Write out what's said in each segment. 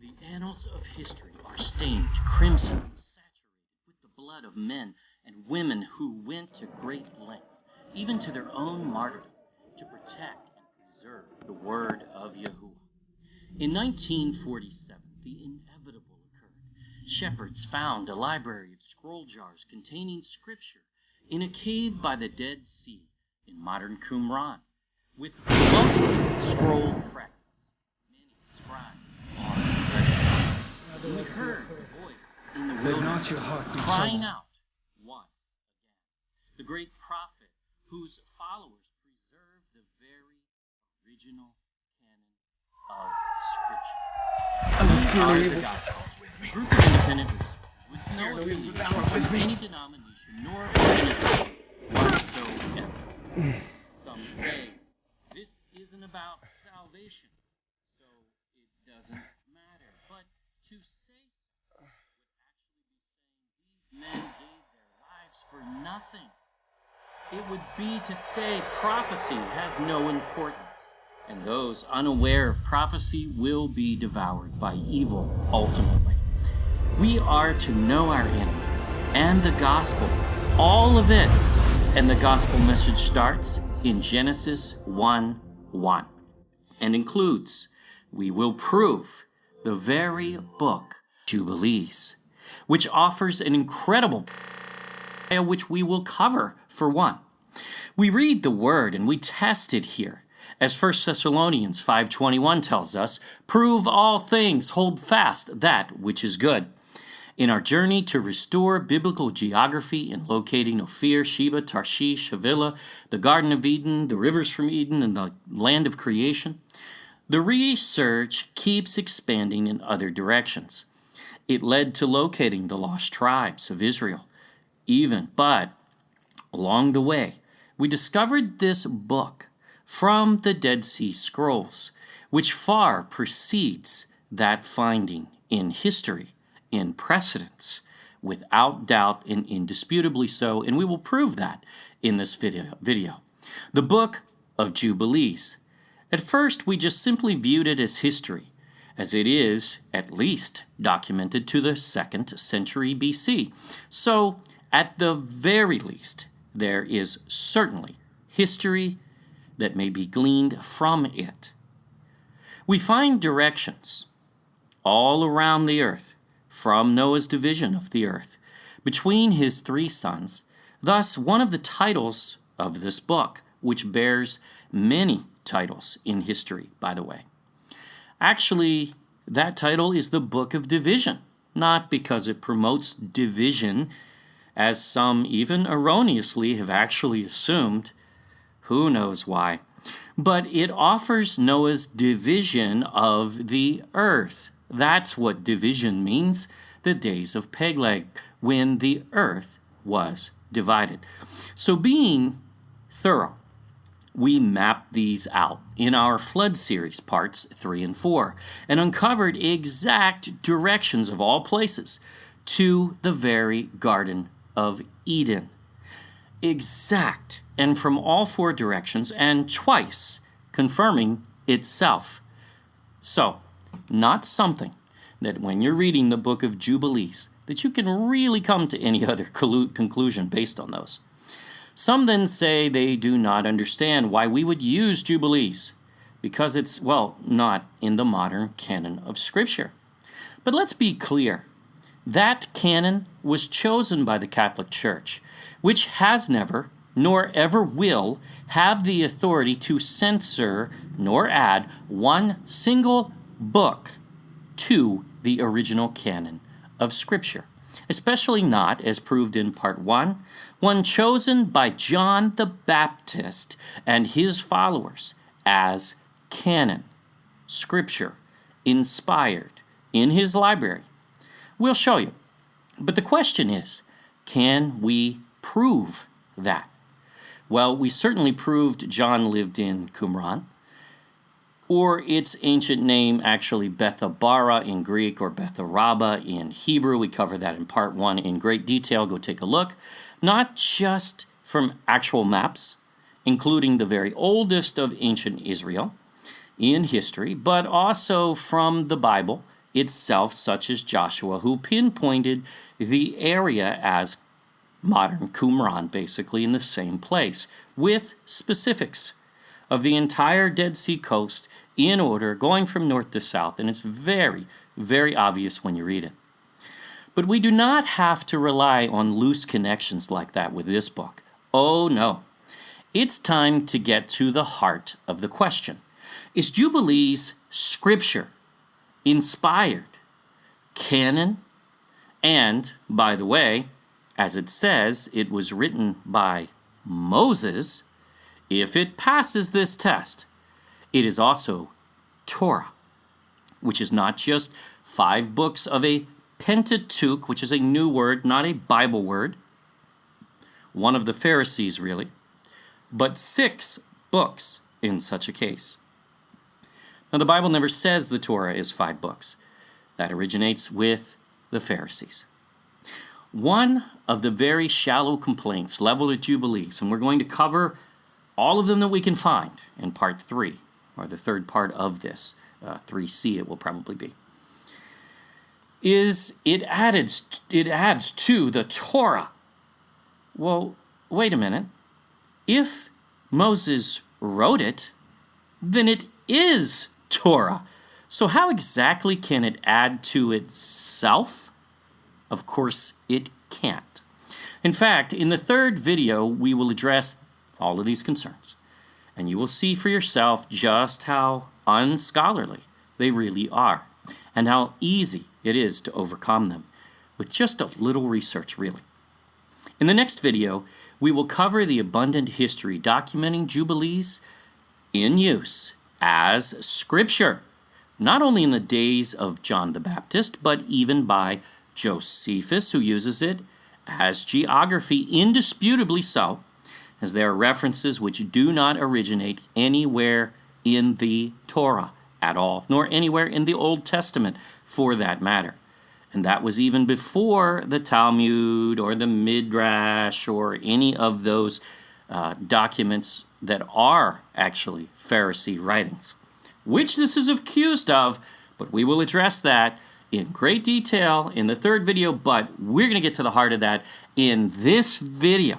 The annals of history are stained crimson and saturated with the blood of men and women who went to great lengths, even to their own martyrdom, to protect and preserve the word of Yahuwah. In 1947, the inevitable occurred. Shepherds found a library of scroll jars containing scripture in a cave by the Dead Sea in modern Qumran, with mostly scroll fragments. Many scribes are ready. We heard a voice in the wilderness crying out once again. The great prophet whose followers preserve the very original canon of Scripture. We are the Gospels, a group of independent researchers with no affiliation with any denomination nor organization whatsoever. Some say this isn't about salvation, so it doesn't matter. But to say so would actually be saying these men gave their lives for nothing. It would be to say prophecy has no importance, and those unaware of prophecy will be devoured by evil ultimately. We are to know our enemy and the gospel, all of it. And the gospel message starts in Genesis 1:1 and includes, we will prove, the very book Jubilees, which offers an incredible which we will cover for one. We read the word and we test it here. As 1 Thessalonians 5:21 tells us, prove all things, hold fast that which is good. In our journey to restore biblical geography in locating Ophir, Sheba, Tarshish, Havilah, the Garden of Eden, the rivers from Eden, and the land of creation, the research keeps expanding in other directions. It led to locating the lost tribes of Israel, but along the way, we discovered this book from the Dead Sea Scrolls, which far precedes that finding in history, in precedence, without doubt and indisputably so, and we will prove that in this video. The Book of Jubilees. At first, we just simply viewed it as history, as it is, at least, documented to the 2nd century BC. So, at the very least, there is certainly history that may be gleaned from it. We find directions all around the earth from Noah's division of the earth between his 3 sons. Thus, one of the titles of this book, which bears many titles in history, by the way. Actually, that title is the Book of Division, not because it promotes division, as some even erroneously have actually assumed. Who knows why? But it offers Noah's division of the earth. That's what division means, the days of Peleg, when the earth was divided. So being thorough, we mapped these out in our flood series, parts 3 and 4, and uncovered exact directions of all places to the very Garden of Eden. Exact and from all four directions, and twice confirming itself. So, not something that when you're reading the Book of Jubilees, that you can really come to any other conclusion based on those. Some then say they do not understand why we would use Jubilees, because it's, well, not in the modern canon of Scripture. But let's be clear. That canon was chosen by the Catholic Church, which has never, nor ever will, have the authority to censor nor add one single book to the original canon of Scripture, especially not, as proved in Part 1, one chosen by John the Baptist and his followers as canon, Scripture, inspired in his library. We'll show you. But the question is, can we prove that? Well, we certainly proved John lived in Qumran, or its ancient name actually Bethabara in Greek or Betharaba in Hebrew. We cover that in Part 1 in great detail. Go take a look. Not just from actual maps, including the very oldest of ancient Israel in history, but also from the Bible itself, such as Joshua, who pinpointed the area as modern Qumran, basically in the same place, with specifics of the entire Dead Sea coast in order, going from north to south, and it's very, very obvious when you read it. But we do not have to rely on loose connections like that with this book. Oh no. It's time to get to the heart of the question. Is Jubilees Scripture, inspired, canon, and, by the way, as it says, it was written by Moses? If it passes this test, it is also Torah, which is not just 5 books of a Pentateuch, which is a new word, not a Bible word, one of the Pharisees really, but 6 books in such a case. Now, the Bible never says the Torah is 5 books. That originates with the Pharisees. One of the very shallow complaints leveled at Jubilees, and we're going to cover all of them that we can find in Part 3, or the third part of this, 3C it will probably be, is it adds to the Torah. Well, wait a minute. If Moses wrote it, then it is Torah. So how exactly can it add to itself? Of course, it can't. In fact, in the third video, we will address all of these concerns, and you will see for yourself just how unscholarly they really are, and how easy it is to overcome them with just a little research, really. In the next video, we will cover the abundant history documenting Jubilees in use as Scripture, not only in the days of John the Baptist, but even by Josephus, who uses it as geography, indisputably so, as there are references which do not originate anywhere in the Torah at all, nor anywhere in the Old Testament for that matter. And that was even before the Talmud or the Midrash or any of those documents that are actually Pharisee writings, which this is accused of, but we will address that in great detail in the third video, but we're going to get to the heart of that in this video,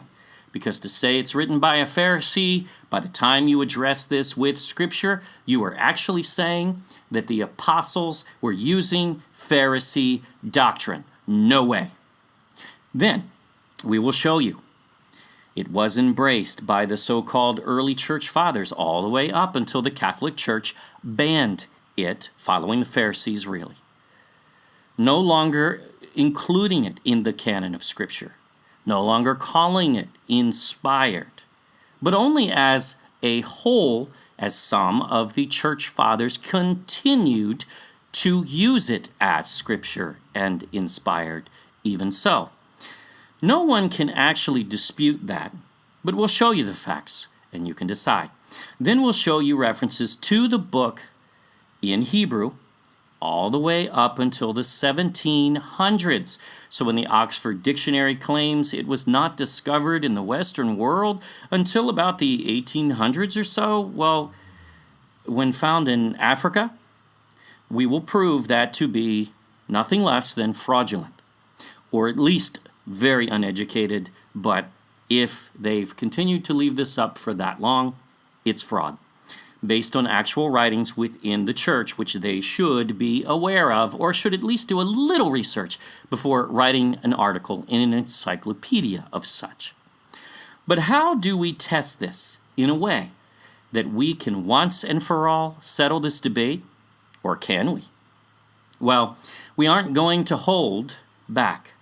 because to say it's written by a Pharisee, by the time you address this with Scripture, you are actually saying that the apostles were using Pharisee doctrine. No way. Then we will show you it was embraced by the so-called early church fathers all the way up until the Catholic Church banned it, following the Pharisees really, no longer including it in the canon of Scripture, no longer calling it inspired, but only as a whole, as some of the church fathers continued to use it as Scripture and inspired even so. No one can actually dispute that, but we'll show you the facts, and you can decide. Then we'll show you references to the book in Hebrew, all the way up until the 1700s. So when the Oxford Dictionary claims it was not discovered in the Western world until about the 1800s or so, well, when found in Africa, we will prove that to be nothing less than fraudulent, or at least very uneducated. But if they've continued to leave this up for that long, it's fraud, based on actual writings within the church, which they should be aware of, or should at least do a little research before writing an article in an encyclopedia of such. But how do we test this in a way that we can once and for all settle this debate, or can we? Well, we aren't going to hold back,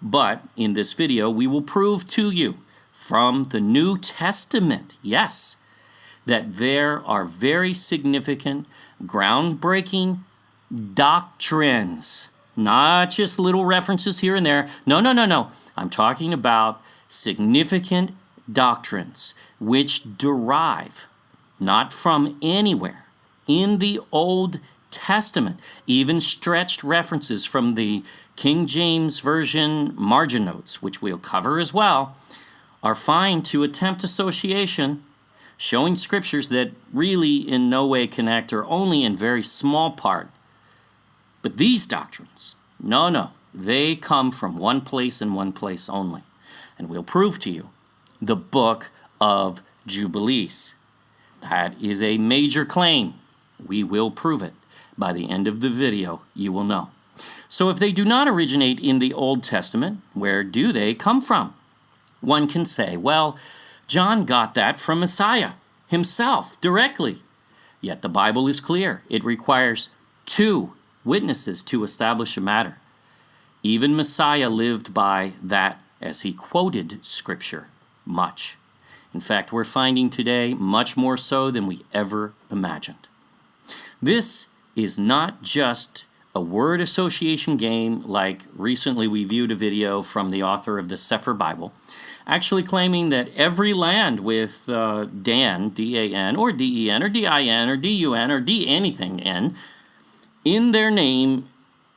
but in this video we will prove to you from the New Testament, yes, that there are very significant, groundbreaking doctrines, not just little references here and there. No. I'm talking about significant doctrines which derive not from anywhere in the Old Testament, even stretched references from the King James Version margin notes, which we'll cover as well, are fine to attempt association, showing scriptures that really in no way connect or only in very small part. But these doctrines, no, they come from one place and one place only. And we'll prove to you the Book of Jubilees. That is a major claim. We will prove it. By the end of the video, you will know. So if they do not originate in the Old Testament, where do they come from? One can say, well, John got that from Messiah himself directly. Yet the Bible is clear. It requires 2 witnesses to establish a matter. Even Messiah lived by that as he quoted Scripture much. In fact, we're finding today much more so than we ever imagined. This is not just a word association game like recently we viewed a video from the author of the Sefer Bible, actually claiming that every land with Dan, D-A-N, or D-E-N, or D-I-N, or D-U-N, or D-anything N, in their name,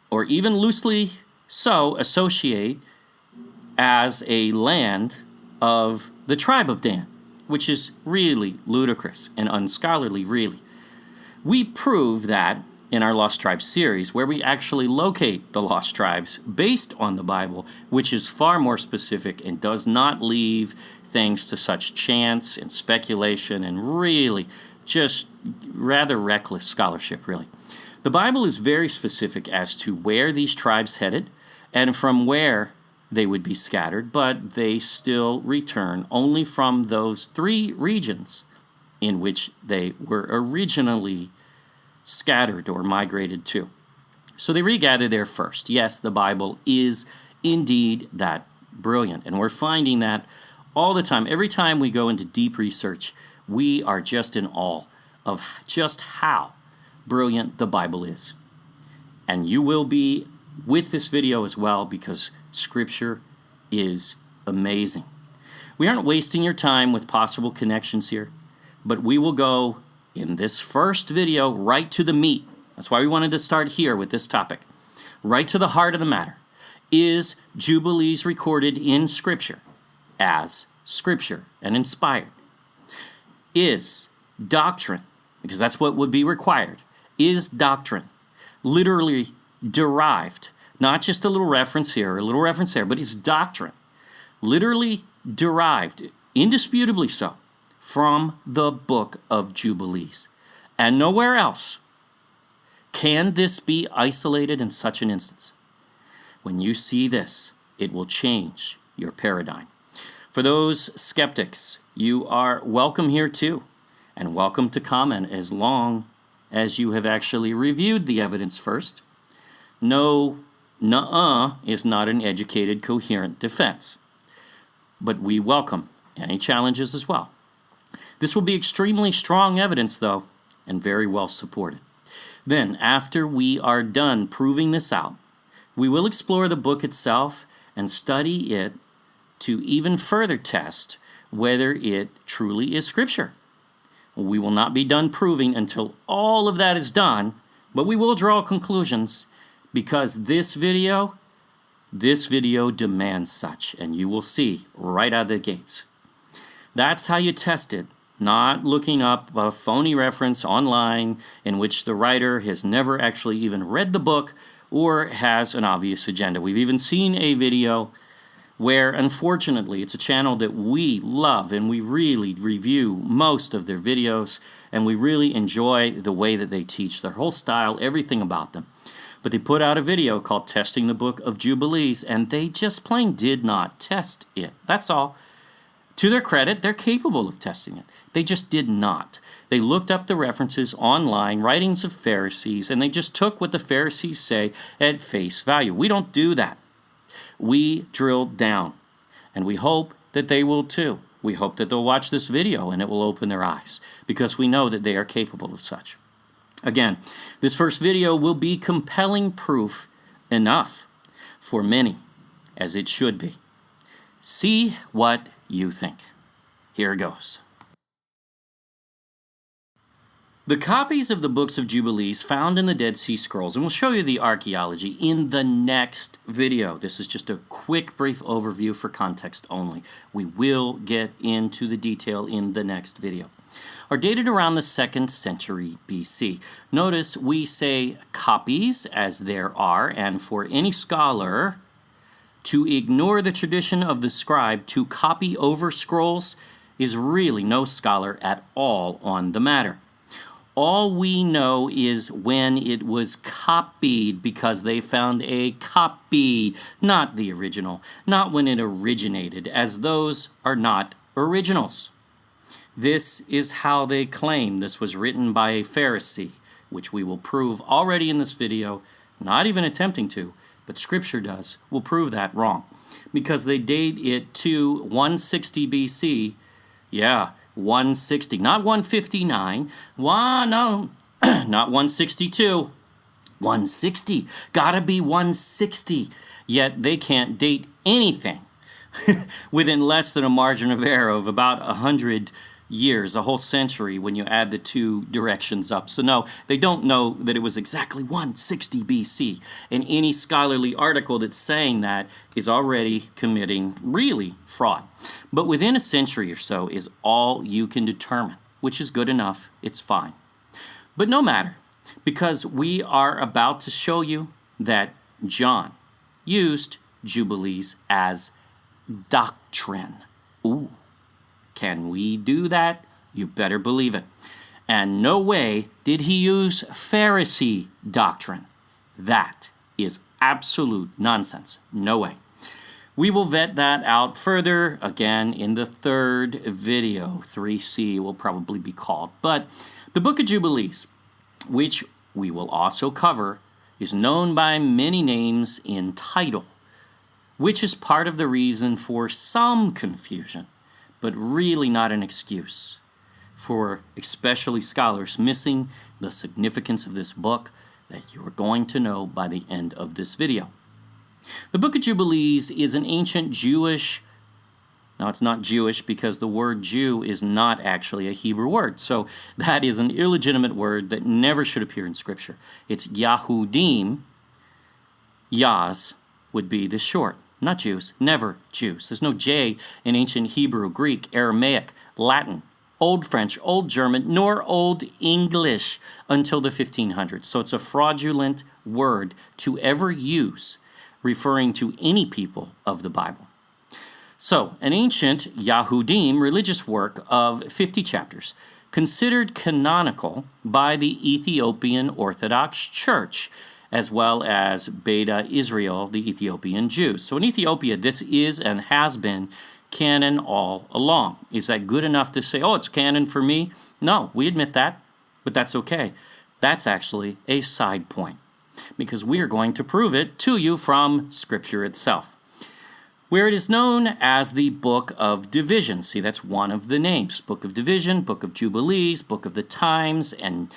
or even loosely so, associate as a land of the tribe of Dan, which is really ludicrous and unscholarly, really. We prove that in our Lost Tribes series, where we actually locate the lost tribes based on the Bible, which is far more specific and does not leave things to such chance and speculation and really just rather reckless scholarship, really. The Bible is very specific as to where these tribes headed and from where they would be scattered, but they still return only from those 3 regions in which they were originally scattered or migrated to. So they regather there first. Yes, the Bible is indeed that brilliant, and we're finding that all the time. Every time we go into deep research, we are just in awe of just how brilliant the Bible is. And you will be with this video as well, because Scripture is amazing. We aren't wasting your time with possible connections here, but we will go in this first video right to the meat. That's why we wanted to start here with this topic. Right to the heart of the matter. Is Jubilees recorded in Scripture as Scripture and inspired? Is doctrine, because that's what would be required, is doctrine literally derived, not just a little reference here, a little reference there, but is doctrine literally derived, indisputably so, from the Book of Jubilees, and nowhere else? Can this be isolated in such an instance? When you see this, it will change your paradigm. For those skeptics, you are welcome here too, and welcome to comment as long as you have actually reviewed the evidence first. No, nuh-uh is not an educated, coherent defense, but we welcome any challenges as well. This will be extremely strong evidence, though, and very well supported. Then, after we are done proving this out, we will explore the book itself and study it to even further test whether it truly is Scripture. We will not be done proving until all of that is done, But we will draw conclusions because this video demands such, and you will see right out of the gates. That's how you test it, not looking up a phony reference online in which the writer has never actually even read the book or has an obvious agenda. We've even seen a video where, unfortunately, it's a channel that we love and we really review most of their videos, and we really enjoy the way that they teach, their whole style, everything about them. But they put out a video called Testing the Book of Jubilees, and they just plain did not test it. That's all. To their credit, they're capable of testing it. They just did not. They looked up the references online, writings of Pharisees, and they just took what the Pharisees say at face value. We don't do that. We drill down, and we hope that they will too. We hope that they'll watch this video and it will open their eyes, because we know that they are capable of such. Again, this first video will be compelling proof enough for many, as it should be. See what you think. Here goes. The copies of the Books of Jubilees found in the Dead Sea Scrolls, and we'll show you the archaeology in the next video. This is just a quick, brief overview for context only. We will get into the detail in the next video. Are dated around the 2nd century BC. Notice we say copies as there are, and for any scholar to ignore the tradition of the scribe to copy over scrolls is really no scholar at all on the matter. All we know is when it was copied, because they found a copy, not the original, not when it originated, as those are not originals. This is how they claim this was written by a Pharisee, which we will prove already in this video, not even attempting to, but Scripture does, will prove that wrong. Because they date it to 160 BC, 160, not 159, no, not 162, 160, gotta be 160, yet they can't date anything within less than a margin of error of about 100 years, a whole century when you add the two directions up. So no, they don't know that it was exactly 160 BC, and any scholarly article that's saying that is already committing really fraud. But within a century or so is all you can determine, which is good enough, it's fine. But no matter, because we are about to show you that John used Jubilees as doctrine. Ooh. Can we do that? You better believe it. And no way did he use Pharisee doctrine. That is absolute nonsense. No way. We will vet that out further, again, in the third video. 3C will probably be called. But the Book of Jubilees, which we will also cover, is known by many names in title, which is part of the reason for some confusion, but really not an excuse for especially scholars missing the significance of this book that you are going to know by the end of this video. The Book of Jubilees is an ancient Jewish, now it's not Jewish because the word Jew is not actually a Hebrew word, so that is an illegitimate word that never should appear in Scripture. It's Yahudim. Yahs would be the short. Not Jews, never Jews. There's no J in ancient Hebrew, Greek, Aramaic, Latin, Old French, Old German, nor Old English until the 1500s. So it's a fraudulent word to ever use referring to any people of the Bible. So, an ancient Yahudim religious work of 50 chapters, considered canonical by the Ethiopian Orthodox Church, as well as Beta Israel, the Ethiopian Jews. So in Ethiopia, this is and has been canon all along. Is that good enough to say, oh, it's canon for me? No, we admit that, but that's okay. That's actually a side point, because we are going to prove it to you from Scripture itself, where it is known as the Book of Division. See, that's one of the names. Book of Division, Book of Jubilees, Book of the Times and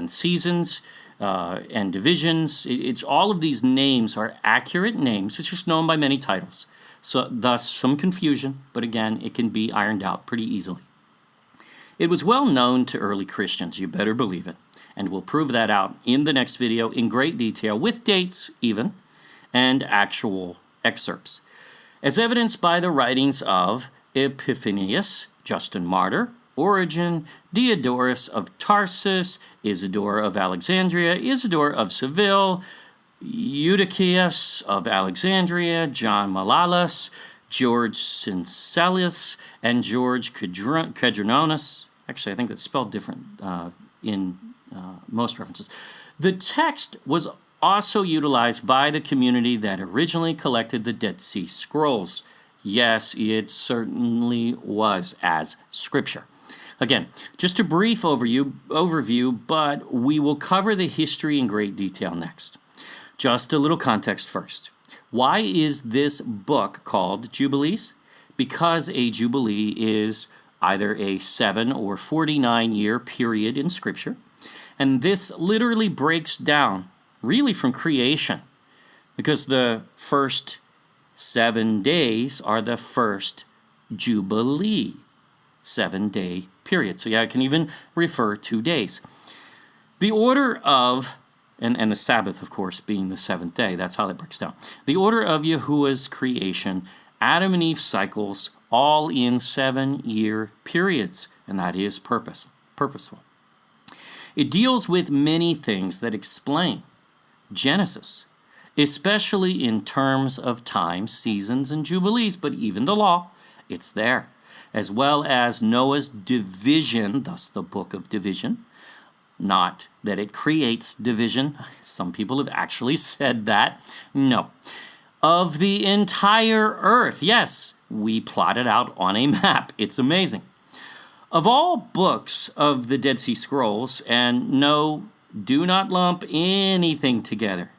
Seasons, and divisions. It's all of these names are accurate names. It's just known by many titles. So thus some confusion, but again, it can be ironed out pretty easily. It was well known to early Christians, you better believe it, And we'll prove that out in the next video in great detail, with dates even, and actual excerpts. As evidenced by the writings of Epiphanius, Justin Martyr, Origen, Diodorus of Tarsus, Isidore of Alexandria, Isidore of Seville, Eutychius of Alexandria, John Malalas, George Syncellus, and George Kedronos. Actually, I think it's spelled different in most references. The text was also utilized by the community that originally collected the Dead Sea Scrolls. Yes, it certainly was as scripture. Again, just a brief overview, but we will cover the history in great detail next. Just a little context first. Why is this book called Jubilees? Because a jubilee is either a 7 or 49-year period in Scripture, and this literally breaks down really from creation, because the first 7 days are the first jubilee, 7-day period. So yeah, I can even refer to days. The order of, and the Sabbath, of course, being the 7th day, that's how that breaks down. The order of Yahuwah's creation, Adam and Eve cycles, all in 7-year periods, and that is purposeful. It deals with many things that explain Genesis, especially in terms of time, seasons, and jubilees, but even the law, it's there, as well as Noah's division, thus the book of division. Not that it creates division. Some people have actually said that. No. Of the entire earth. Yes, we plotted out on a map. It's amazing. Of all books of the Dead Sea Scrolls, and no, do not lump anything together.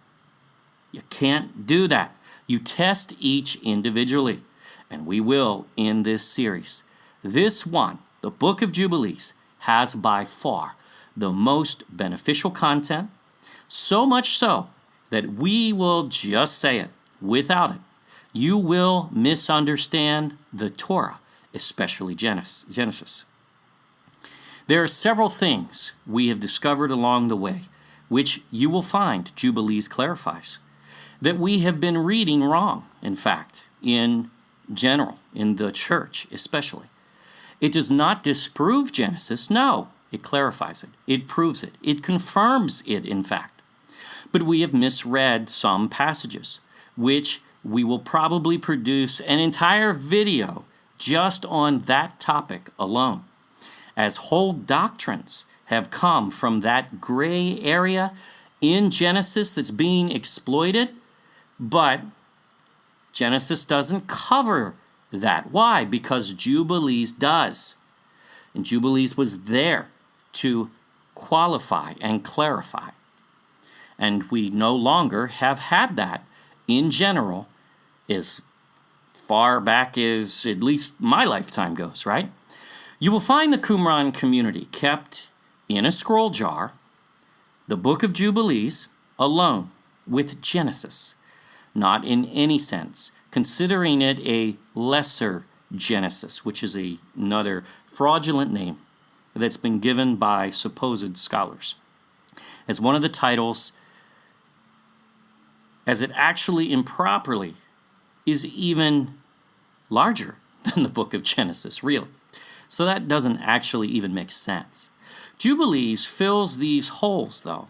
You can't do that. You test each individually, and we will in this series. This one, the Book of Jubilees, has by far the most beneficial content, so much so that we will just say it. Without it, you will misunderstand the Torah, especially Genesis. There are several things we have discovered along the way, which you will find Jubilees clarifies, that we have been reading wrong, in fact, in general, in the church especially. It does not disprove Genesis, no. It clarifies it. It proves it. It confirms it, in fact. But we have misread some passages, which we will probably produce an entire video just on that topic alone, as whole doctrines have come from that gray area in Genesis that's being exploited, but Genesis doesn't cover that. Why? Because Jubilees does. And Jubilees was there to qualify and clarify. And we no longer have had that in general as far back as at least my lifetime goes, right? You will find the Qumran community kept in a scroll jar, the Book of Jubilees, alone with Genesis, not in any sense, considering it a lesser Genesis, which is another fraudulent name that's been given by supposed scholars, as one of the titles, as it actually improperly is even larger than the book of Genesis, really. So that doesn't actually even make sense. Jubilees fills these holes, though,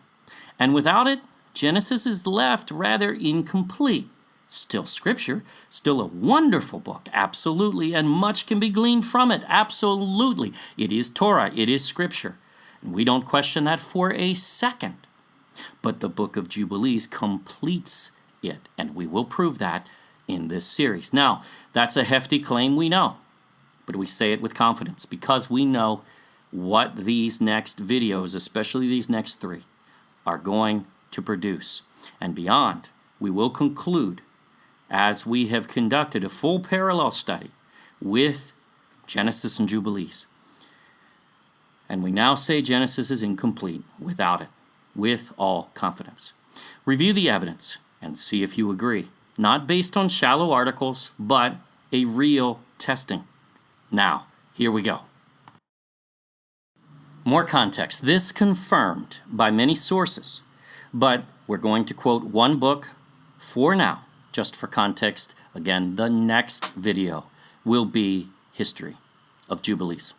and without it, Genesis is left rather incomplete. Still scripture, still a wonderful book, absolutely, and much can be gleaned from it, absolutely. It is Torah, it is scripture, and we don't question that for a second. But the Book of Jubilees completes it, and we will prove that in this series. Now, that's a hefty claim, we know, but we say it with confidence because we know what these next videos, especially these next 3, are going to produce. And beyond, we will conclude, as we have conducted a full parallel study with Genesis and Jubilees. And we now say Genesis is incomplete without it, with all confidence. Review the evidence and see if you agree, not based on shallow articles, but a real testing. Now, here we go. More context. This confirmed by many sources, but we're going to quote one book for now, just for context. Again, the next video will be History of Jubilees.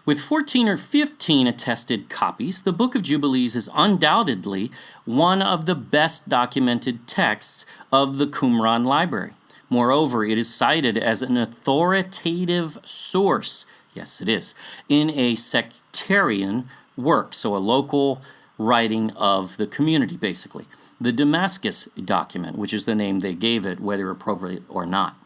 With 14 or 15 attested copies, the Book of Jubilees is undoubtedly one of the best documented texts of the Qumran library. Moreover, it is cited as an authoritative source, yes it is, in a sectarian work, so a local writing of the community basically. The Damascus document, which is the name they gave it, whether appropriate or not.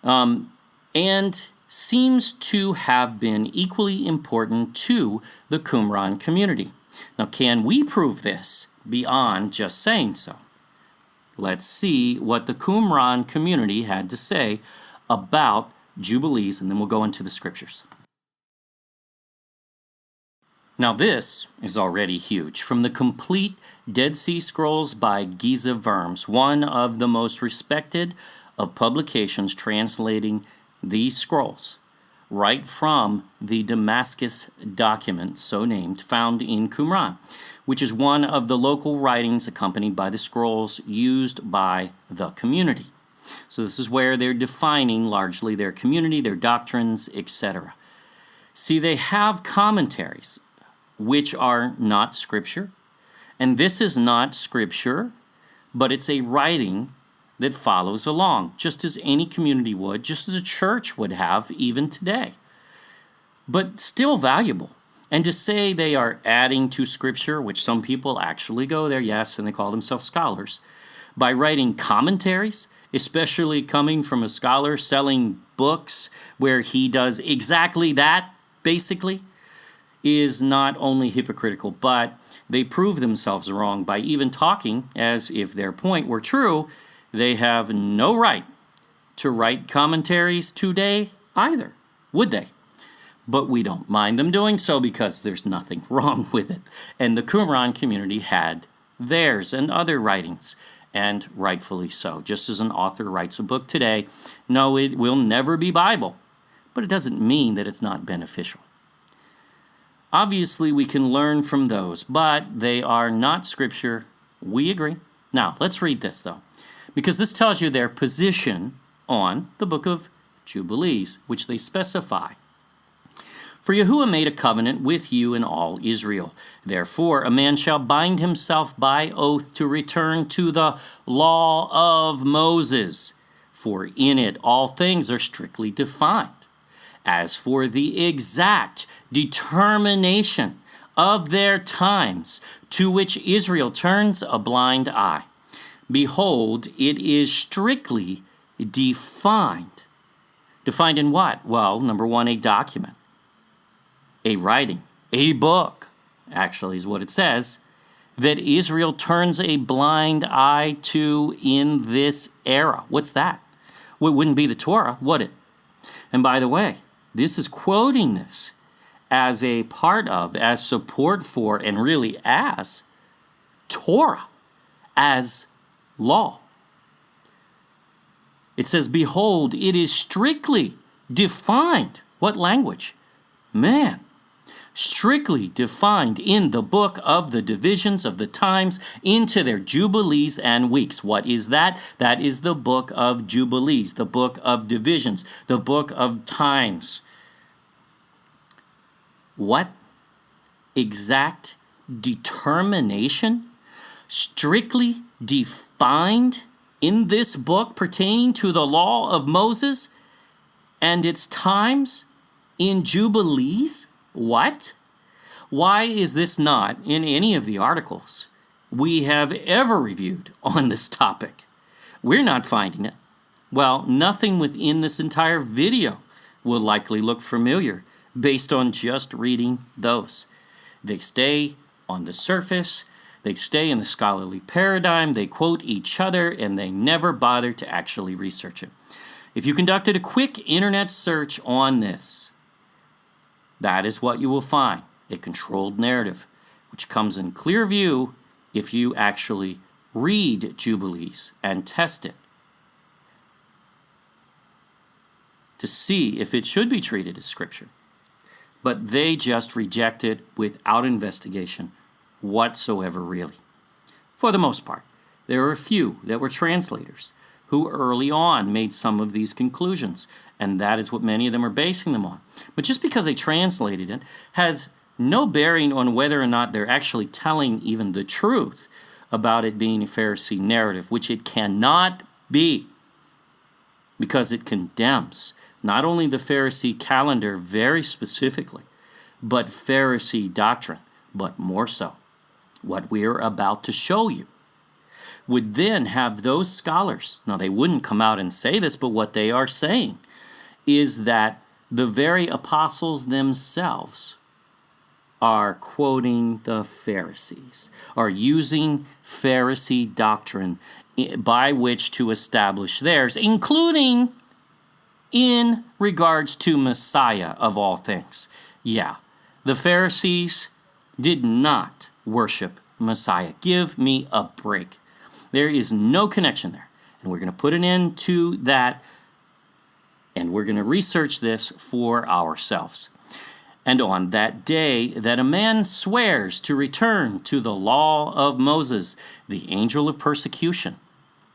And seems to have been equally important to the Qumran community. Now, can we prove this beyond just saying so? Let's see what the Qumran community had to say about Jubilees, and then we'll go into the scriptures. Now this is already huge. From the complete Dead Sea Scrolls by Giza Vermes, one of the most respected of publications translating these scrolls, right from the Damascus document, so named, found in Qumran, which is one of the local writings accompanied by the scrolls used by the community. So this is where they're defining largely their community, their doctrines, etc. See, they have commentaries, which are not scripture, and this is not scripture, but it's a writing that follows along, just as any community would, just as a church would have even today. But still valuable. And to say they are adding to Scripture, which some people actually go there, yes, and they call themselves scholars, by writing commentaries, especially coming from a scholar selling books where he does exactly that, basically, is not only hypocritical, but they prove themselves wrong by even talking as if their point were true. They have no right to write commentaries today either, would they? But we don't mind them doing so because there's nothing wrong with it. And the Qumran community had theirs and other writings, and rightfully so. Just as an author writes a book today, no, it will never be Bible, but it doesn't mean that it's not beneficial. Obviously, we can learn from those, but they are not scripture. We agree. Now, let's read this, though, because this tells you their position on the Book of Jubilees, which they specify. For Yahuwah made a covenant with you and all Israel. Therefore, a man shall bind himself by oath to return to the law of Moses, for in it all things are strictly defined. As for the exact determination of their times, to which Israel turns a blind eye, behold, it is strictly defined. Defined in what? Well, number one, a document, a writing, a book, actually is what it says, that Israel turns a blind eye to in this era. What's that? Well, it wouldn't be the Torah, would it? And by the way, this is quoting this as a part of, as support for, and really as Torah, as law. It says, behold, it is strictly defined. What language? Man. Strictly defined in the book of the divisions of the times into their jubilees and weeks. What is that? That is the book of Jubilees, the book of divisions, the book of times. What exact determination, strictly defined in this book pertaining to the law of Moses and its times in Jubilees? What? Why is this not in any of the articles we have ever reviewed on this topic? We're not finding it. Well, nothing within this entire video will likely look familiar based on just reading those. They stay on the surface, they stay in the scholarly paradigm, they quote each other, and they never bother to actually research it. If you conducted a quick internet search on this, that is what you will find, a controlled narrative, which comes in clear view if you actually read Jubilees and test it to see if it should be treated as scripture. but they just reject it without investigation whatsoever, really. For the most part, there are a few that were translators who early on made some of these conclusions, and that is what many of them are basing them on. But just because they translated it has no bearing on whether or not they're actually telling even the truth about it being a Pharisee narrative, which it cannot be, because it condemns not only the Pharisee calendar very specifically, but Pharisee doctrine, but more so. What we're about to show you would then have those scholars, now they wouldn't come out and say this, but what they are saying is that the very apostles themselves are quoting the Pharisees, are using Pharisee doctrine by which to establish theirs, including in regards to Messiah of all things. Yeah, the Pharisees did not worship Messiah. Give me a break. There is no connection there. And we're going to put an end to that, and we're going to research this for ourselves. And on that day that a man swears to return to the law of Moses, the angel of persecution,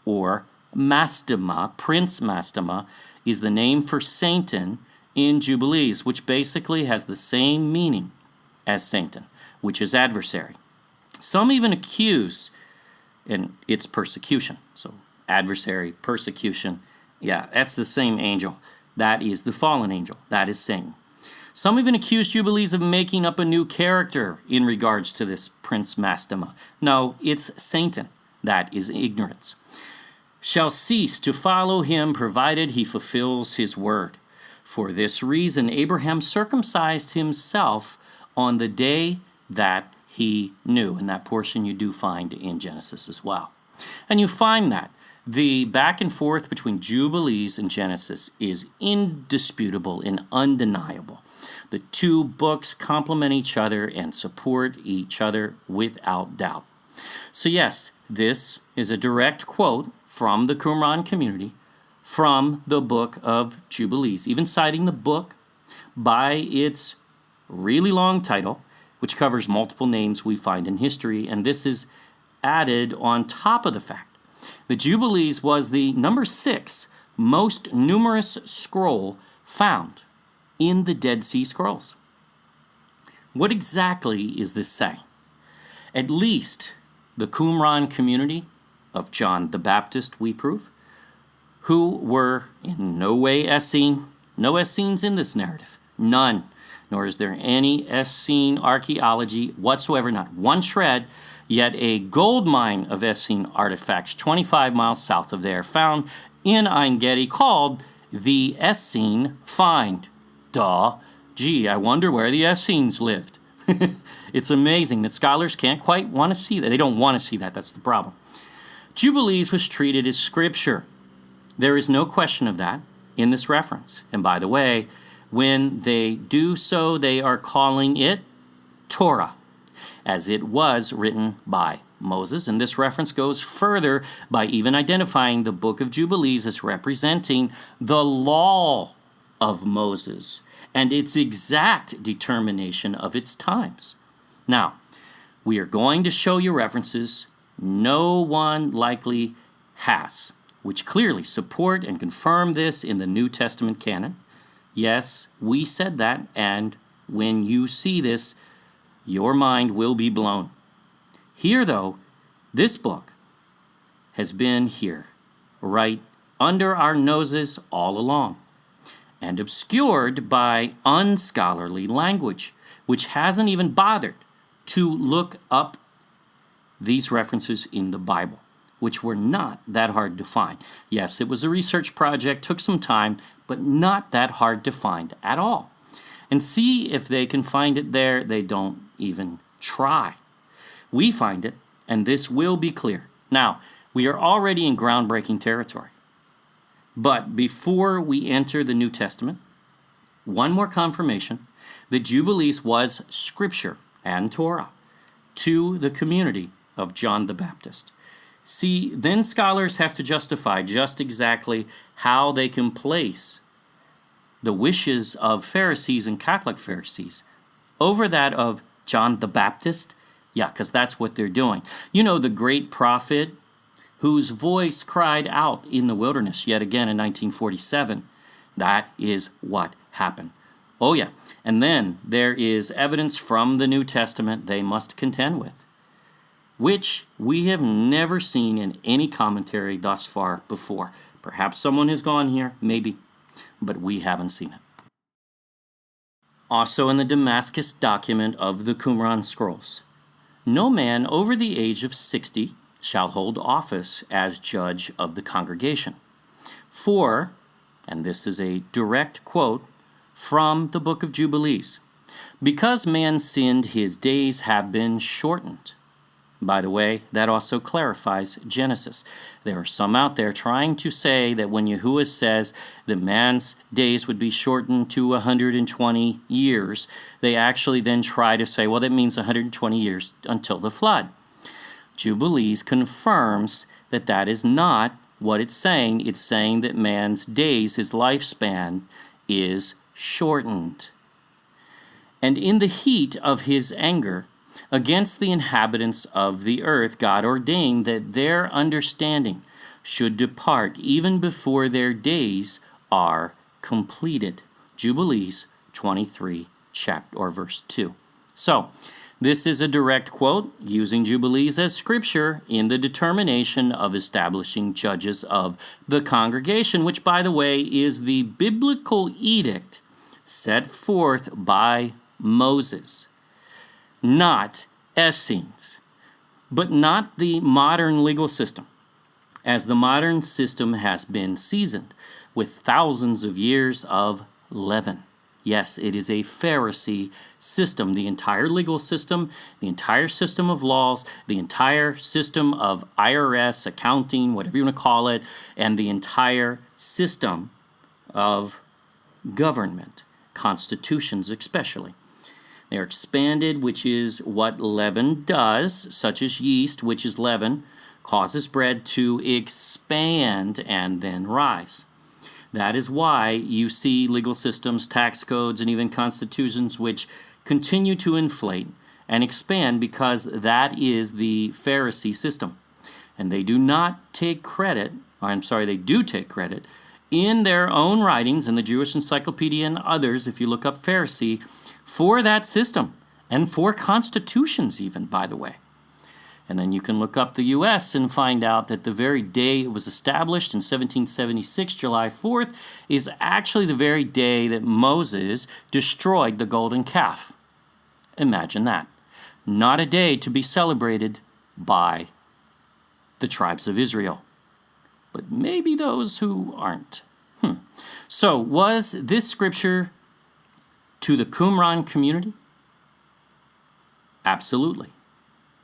or Mastema, Prince Mastema, is the name for Satan in Jubilees, which basically has the same meaning as Satan, which is adversary. Some even accuse, and it's persecution. So adversary, persecution, yeah, that's the same angel. That is the fallen angel. That is Satan. Some even accuse Jubilees of making up a new character in regards to this Prince Mastema. No, it's Satan. That is ignorance. Shall cease to follow him, provided he fulfills his word. For this reason, Abraham circumcised himself on the day that he knew. And that portion you do find in Genesis as well. And you find that the back and forth between Jubilees and Genesis is indisputable and undeniable. The two books complement each other and support each other without doubt. So yes, this is a direct quote from the Qumran community from the Book of Jubilees, even citing the book by its really long title, which covers multiple names we find in history, and this is added on top of the fact that Jubilees was the number 6 most numerous scroll found in the Dead Sea Scrolls. What exactly is this saying? At least the Qumran community of John the Baptist, we prove, who were in no way Essene, no Essenes in this narrative, none, nor is there any Essene archaeology whatsoever, not one shred, yet a gold mine of Essene artifacts 25 miles south of there found in Ein Gedi called the Essene Find. Duh. Gee, I wonder where the Essenes lived. It's amazing that scholars can't quite want to see that. They don't want to see that. That's the problem. Jubilees was treated as scripture. There is no question of that in this reference. And by the way, when they do so, they are calling it Torah, as it was written by Moses. And this reference goes further by even identifying the Book of Jubilees as representing the law of Moses and its exact determination of its times. Now, we are going to show you references no one likely has, which clearly support and confirm this in the New Testament canon. Yes, we said that, and when you see this, your mind will be blown. Here, though, this book has been here, right under our noses all along, and obscured by unscholarly language, which hasn't even bothered to look up these references in the Bible, which were not that hard to find. Yes, it was a research project, took some time, but not that hard to find at all. And see if they can find it there. They don't even try. We find it, and this will be clear. Now, we are already in groundbreaking territory. But before we enter the New Testament, one more confirmation that Jubilees was scripture and Torah to the community of John the Baptist. See, then scholars have to justify just exactly how they can place the wishes of Pharisees and Catholic Pharisees over that of John the Baptist? Yeah, because that's what they're doing. You know, the great prophet whose voice cried out in the wilderness yet again in 1947. That is what happened. Oh yeah, and then there is evidence from the New Testament they must contend with, which we have never seen in any commentary thus far before. Perhaps someone has gone here, maybe, but we haven't seen it. Also in the Damascus document of the Qumran scrolls, no man over the age of 60 shall hold office as judge of the congregation. For, and this is a direct quote from the Book of Jubilees, because man sinned, his days have been shortened. By the way, that also clarifies Genesis. There are some out there trying to say that when Yahuwah says that man's days would be shortened to 120 years, they actually then try to say, well, that means 120 years until the flood. Jubilees confirms that that is not what it's saying. It's saying that man's days, his lifespan, is shortened. And in the heat of his anger against the inhabitants of the earth, God ordained that their understanding should depart even before their days are completed. Jubilees 23, chapter or verse 2. So, this is a direct quote using Jubilees as scripture in the determination of establishing judges of the congregation, which, by the way, is the biblical edict set forth by Moses. Not Essenes, but not the modern legal system, as the modern system has been seasoned with thousands of years of leaven. Yes, it is a Pharisee system. The entire legal system, the entire system of laws, the entire system of IRS, accounting, whatever you want to call it, and the entire system of government, constitutions especially. They are expanded, which is what leaven does, such as yeast, which is leaven, causes bread to expand and then rise. That is why you see legal systems, tax codes, and even constitutions which continue to inflate and expand, because that is the Pharisee system. And they do not take credit, they do take credit in their own writings, in the Jewish Encyclopedia and others, if you look up Pharisee, for that system, and for constitutions even, by the way. And then you can look up the U.S. and find out that the very day it was established in 1776, July 4th, is actually the very day that Moses destroyed the golden calf. Imagine that. Not a day to be celebrated by the tribes of Israel, but maybe those who aren't. So, was this scripture to the Qumran community? Absolutely.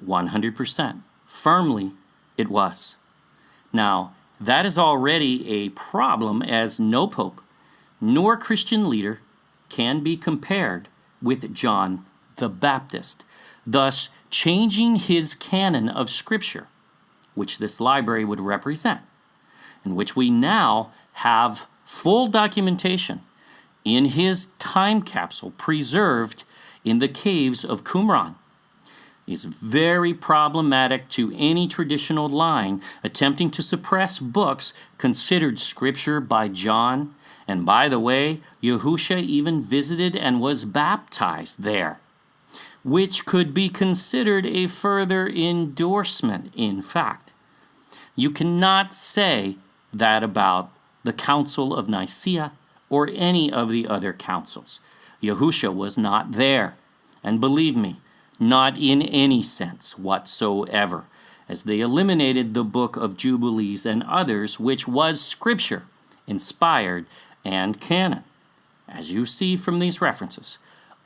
100%. Firmly, it was. Now, that is already a problem, as no pope nor Christian leader can be compared with John the Baptist, thus changing his canon of Scripture, which this library would represent, in which we now have full documentation in his time capsule preserved in the caves of Qumran. Is very problematic to any traditional line attempting to suppress books considered scripture by John. And by the way, Yahusha even visited and was baptized there, which could be considered a further endorsement, in fact. You cannot say that about the Council of Nicaea or any of the other councils. Yahusha was not there, and believe me, not in any sense whatsoever, as they eliminated the Book of Jubilees and others, which was scripture, inspired, and canon, as you see from these references,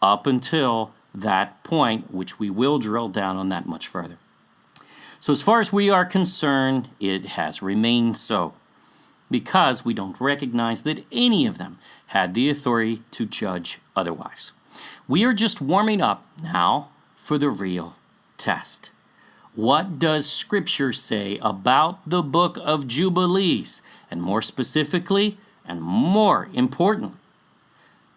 up until that point, which we will drill down on that much further. So as far as we are concerned, it has remained so, because we don't recognize that any of them had the authority to judge otherwise. We are just warming up now for the real test. What does Scripture say about the Book of Jubilees? And more specifically, and more importantly,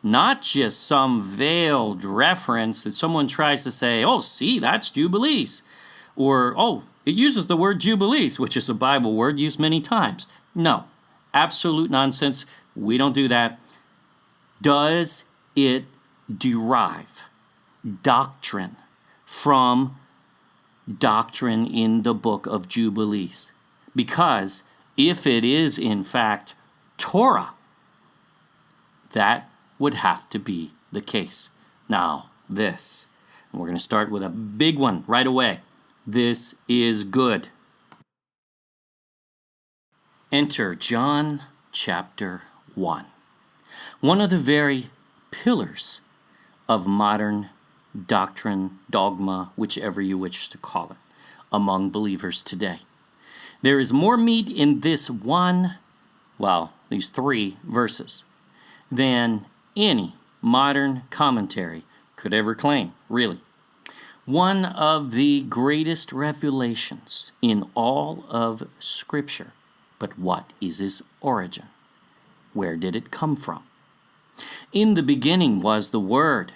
not just some veiled reference that someone tries to say, oh, see, that's Jubilees. Or, oh, it uses the word Jubilees, which is a Bible word used many times. No, absolute nonsense. We don't do that. Does it derive doctrine from doctrine in the Book of Jubilees? Because if it is, in fact, Torah, that would have to be the case. Now, this. And we're going to start with a big one right away. This is good. Enter John chapter 1. One of the very pillars of modern doctrine, dogma, whichever you wish to call it, among believers today. There is more meat in this these 3 verses than any modern commentary could ever claim, really. One of the greatest revelations in all of Scripture. But what is its origin? Where did it come from? In the beginning was the Word,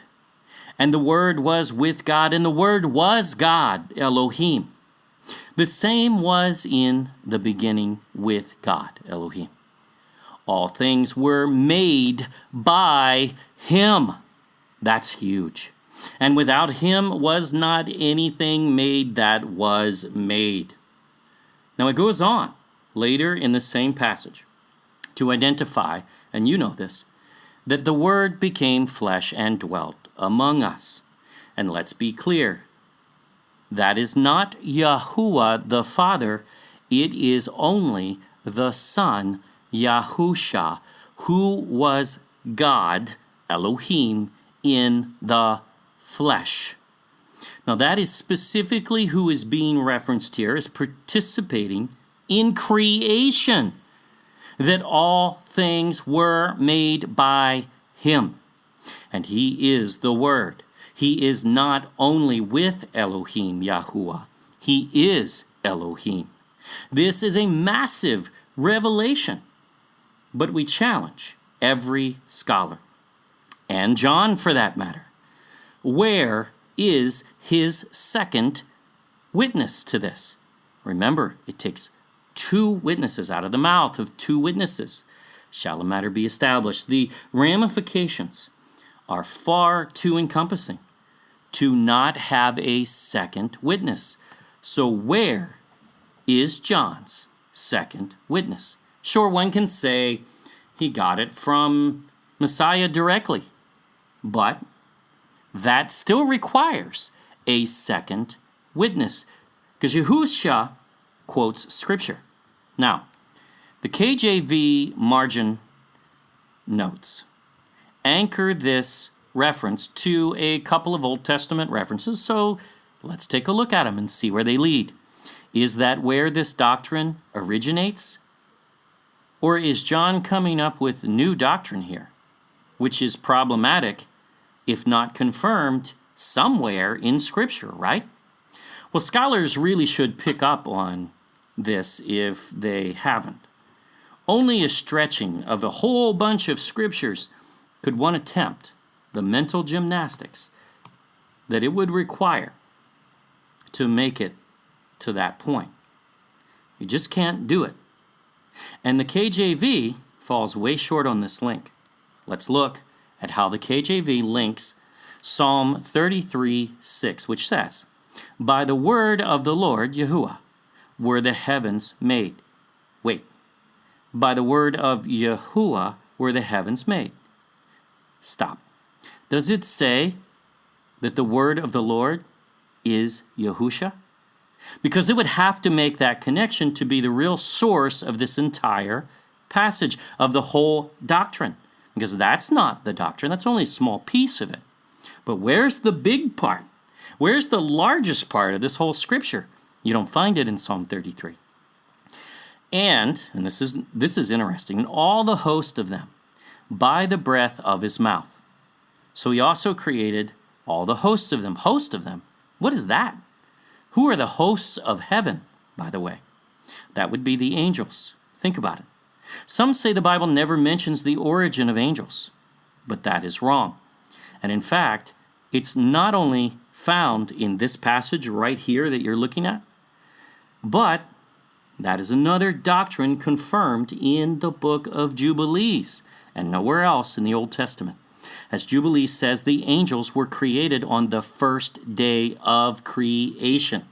and the Word was with God, and the Word was God, Elohim. The same was in the beginning with God, Elohim. All things were made by Him. That's huge. And without Him was not anything made that was made. Now it goes on later in the same passage to identify, and you know this, that the Word became flesh and dwelt among us. And let's be clear, that is not Yahuwah the Father, it is only the Son, Yahusha, who was God, Elohim, in the flesh. Now that is specifically who is being referenced here as participating in creation, that all things were made by Him. And He is the Word. He is not only with Elohim, Yahuwah, He is Elohim. This is a massive revelation, but we challenge every scholar, and John for that matter. Where is his second witness to this? Remember, it takes 2 witnesses out of the mouth of 2 witnesses. Shall a matter be established? The ramifications are far too encompassing to not have a second witness. So where is John's second witness? Sure, one can say he got it from Messiah directly, but that still requires a second witness, because Yahushua quotes Scripture. Now, the KJV margin notes anchor this reference to a couple of Old Testament references, so let's take a look at them and see where they lead. Is that where this doctrine originates? Or is John coming up with new doctrine here, which is problematic if not confirmed somewhere in Scripture, right? Well, scholars really should pick up on this if they haven't. Only a stretching of a whole bunch of Scriptures could one attempt the mental gymnastics that it would require to make it to that point. You just can't do it. And the KJV falls way short on this link. Let's look at how the KJV links Psalm 33:6, which says, "By the word of the Lord, Yahuwah, were the heavens made." Wait. By the word of Yahuwah were the heavens made. Stop. Does it say that the word of the Lord is Yahusha? Because it would have to make that connection to be the real source of this entire passage, of the whole doctrine. Because that's not the doctrine, that's only a small piece of it. But where's the big part? Where's the largest part of this whole Scripture? You don't find it in Psalm 33. And this is interesting, and all the host of them, by the breath of His mouth. So He also created all the hosts of them. Host of them? What is that? Who are the hosts of heaven, by the way? That would be the angels. Think about it. Some say the Bible never mentions the origin of angels. but that is wrong. And in fact, it's not only found in this passage right here that you're looking at, but that is another doctrine confirmed in the Book of Jubilees and nowhere else in the Old Testament. As Jubilees says, the angels were created on the first day of creation.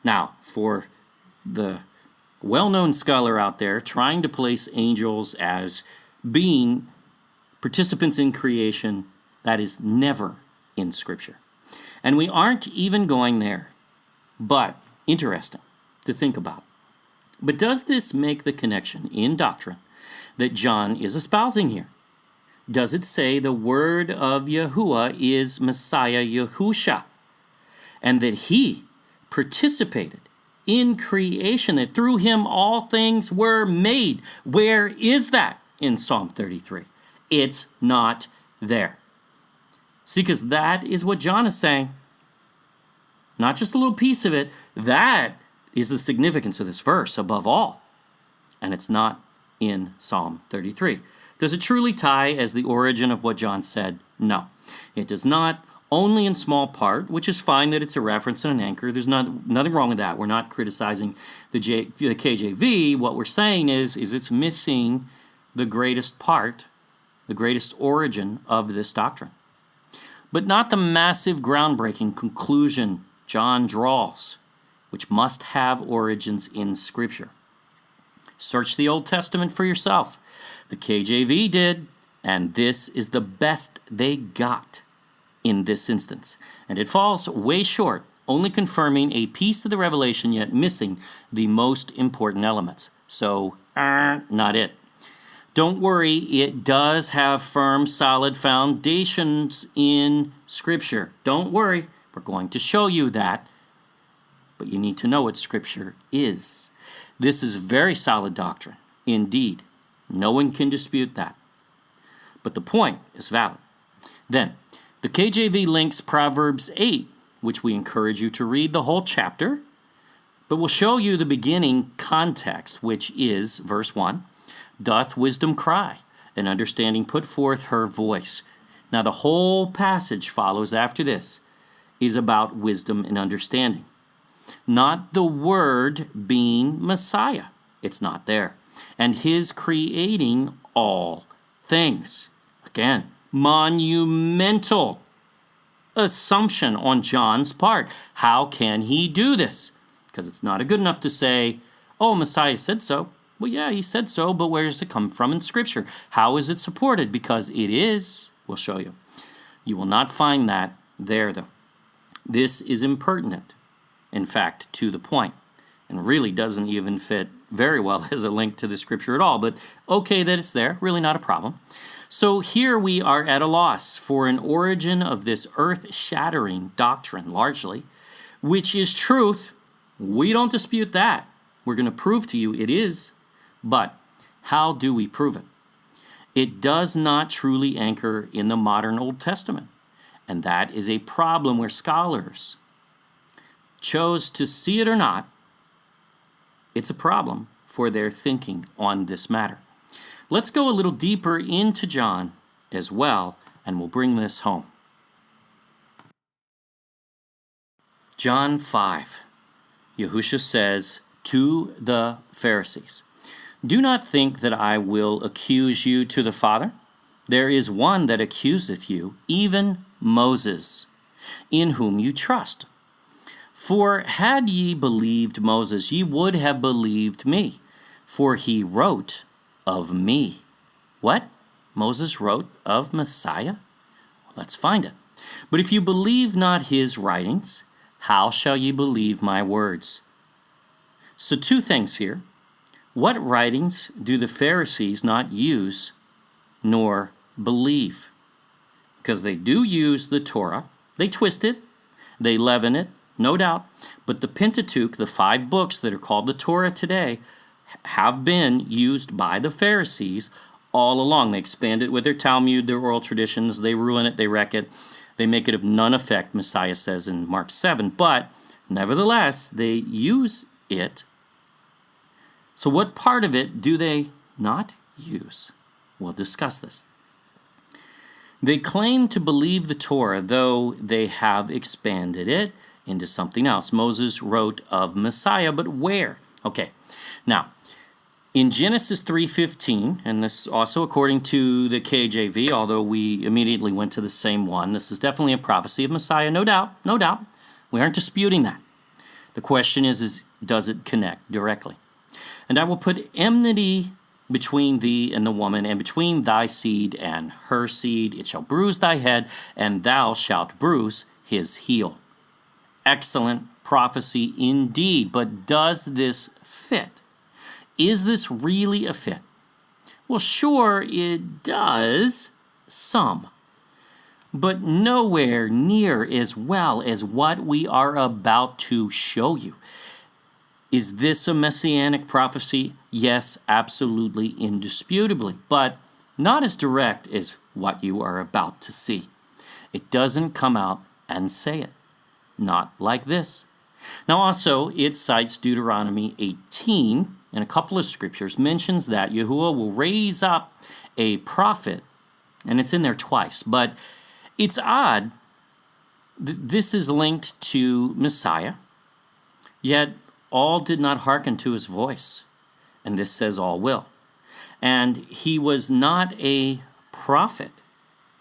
Now, for the well-known scholar out there trying to place angels as being participants in creation, that is never in Scripture. And we aren't even going there, but interesting to think about. But does this make the connection in doctrine that John is espousing here? Does it say the word of Yahuwah is Messiah Yahusha, and that he participated in creation, that through him all things were made? Where is that in Psalm 33? It's not there. See, because that is what John is saying. Not just a little piece of it. That is the significance of this verse above all. And it's not in Psalm 33. Does it truly tie as the origin of what John said? No. It does not, only in small part, which is fine that it's a reference and an anchor. There's nothing wrong with that. We're not criticizing the KJV. What we're saying is it's missing the greatest part, the greatest origin of this doctrine. But not the massive, groundbreaking conclusion John draws, which must have origins in Scripture. Search the Old Testament for yourself. The KJV did, and this is the best they got in this instance. And it falls way short, only confirming a piece of the revelation, yet missing the most important elements. So, not it. Don't worry, it does have firm, solid foundations in Scripture. Don't worry, we're going to show you that. But you need to know what Scripture is. This is very solid doctrine, indeed. No one can dispute that. But the point is valid. Then, the KJV links Proverbs 8, which we encourage you to read the whole chapter, but we'll show you the beginning context, which is, verse 1, doth wisdom cry, and understanding put forth her voice. Now, the whole passage follows after this is about wisdom and understanding. Not the Word being Messiah. It's not there. And his creating all things. Again, monumental assumption on John's part. How can he do this? Because it's not good enough to say, oh, Messiah said so. Well, yeah, he said so, but where does it come from in Scripture? How is it supported? Because it is. We'll show you. You will not find that there, though. This is impertinent, in fact, to the point, and really doesn't even fit very well as a link to the Scripture at all, but okay that it's there, really not a problem. So here we are at a loss for an origin of this earth-shattering doctrine, largely, which is truth. We don't dispute that. We're going to prove to you it is, but how do we prove it? It does not truly anchor in the modern Old Testament, and that is a problem where scholars chose to see it or not. It's a problem for their thinking on this matter. Let's go a little deeper into John as well, and we'll bring this home. John 5. Yahusha says to the Pharisees, do not think that I will accuse you to the Father. There is one that accuseth you, even Moses, in whom you trust. For had ye believed Moses, ye would have believed me, for he wrote of me. What? Moses wrote of Messiah? Let's find it. But if you believe not his writings, how shall ye believe my words? So two things here. What writings do the Pharisees not use nor believe? Because they do use the Torah. They twist it. They leaven it. No doubt. But the Pentateuch, the 5 books that are called the Torah today, have been used by the Pharisees all along. They expand it with their Talmud, their oral traditions. They ruin it. They wreck it. They make it of none effect, Messiah says in Mark 7. But nevertheless, they use it. So what part of it do they not use? We'll discuss this. They claim to believe the Torah, though they have expanded it into something else. Moses wrote of Messiah, but where? Okay, now, in Genesis 3:15, and this also according to the KJV, although we immediately went to the same one, this is definitely a prophecy of Messiah, no doubt, no doubt. We aren't disputing that. The question is does it connect directly? And I will put enmity between thee and the woman, and between thy seed and her seed. It shall bruise thy head, and thou shalt bruise his heel. Excellent prophecy indeed, but does this fit? Is this really a fit? Well, sure, it does, some, but nowhere near as well as what we are about to show you. Is this a messianic prophecy? Yes, absolutely, indisputably, but not as direct as what you are about to see. It doesn't come out and say it. Not like this. Now also, it cites Deuteronomy 18 in a couple of scriptures, mentions that Yahuwah will raise up a prophet, and it's in there twice, but it's odd. This is linked to Messiah, yet all did not hearken to his voice, and this says all will. And he was not a prophet.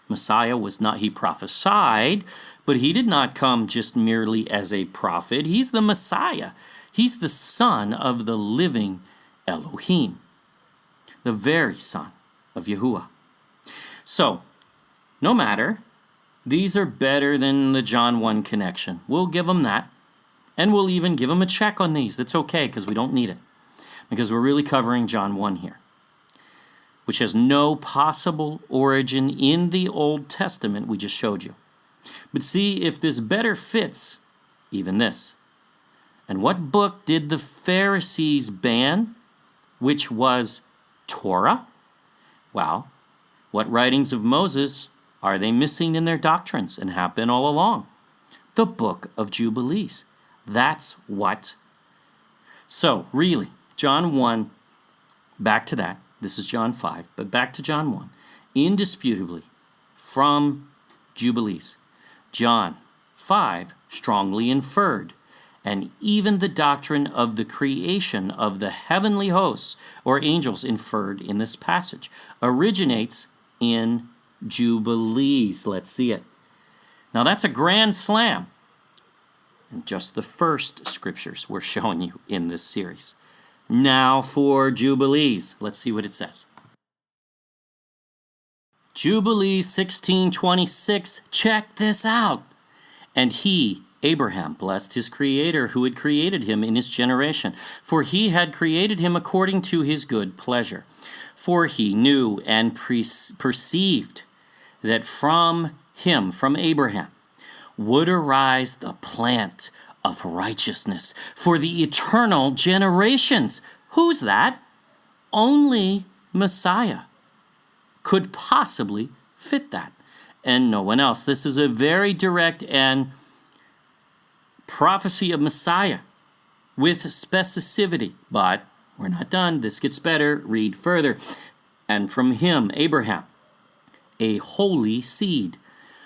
Messiah was not, he prophesied, but he did not come just merely as a prophet. He's the Messiah. He's the Son of the living Elohim, the very Son of Yahuwah. So, no matter, these are better than the John 1 connection. We'll give them that, and we'll even give them a check on these. That's okay, because we don't need it, because we're really covering John 1 here, which has no possible origin in the Old Testament we just showed you. But see if this better fits even this. And what book did the Pharisees ban, which was Torah? Well, what writings of Moses are they missing in their doctrines and have been all along? The Book of Jubilees. That's what. So, really, John 1, back to that. This is John 5, but back to John 1. Indisputably, from Jubilees. John 5 strongly inferred, and even the doctrine of the creation of the heavenly hosts or angels inferred in this passage originates in Jubilees. Let's see it. Now that's a grand slam. And just the first scriptures we're showing you in this series. Now for Jubilees. Let's see what it says. Jubilees 16:26. Check this out. And he, Abraham, blessed his Creator who had created him in his generation, for he had created him according to his good pleasure. For he knew and perceived that from him, from Abraham, would arise the plant of righteousness for the eternal generations. Who's that? Only Messiah could possibly fit that, and no one else. This is a very direct and prophecy of Messiah with specificity, but we're not done. This gets better. Read further. And from him, Abraham, a holy seed,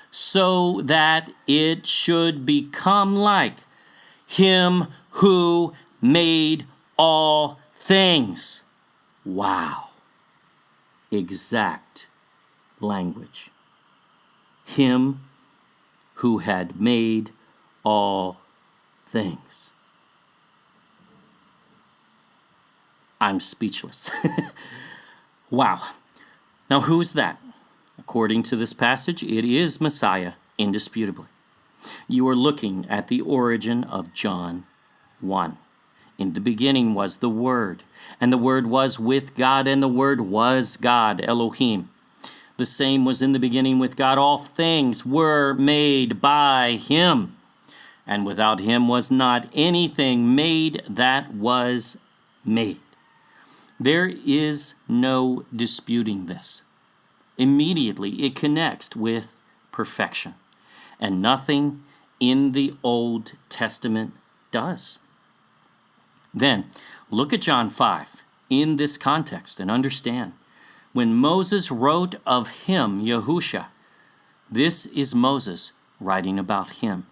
so that it should become like him who made all things. Wow. Exact language. Him who had made all things. I'm speechless. Wow. Now who's that? According to this passage, it is Messiah, indisputably. You are looking at the origin of John 1. In the beginning was the Word, and the Word was with God, and the Word was God, Elohim. The same was in the beginning with God. All things were made by him, and without him was not anything made that was made. There is no disputing this. Immediately it connects with perfection, and nothing in the Old Testament does. Then look at John 5 in this context and understand. When Moses wrote of him, Yahusha, This is Moses writing about him.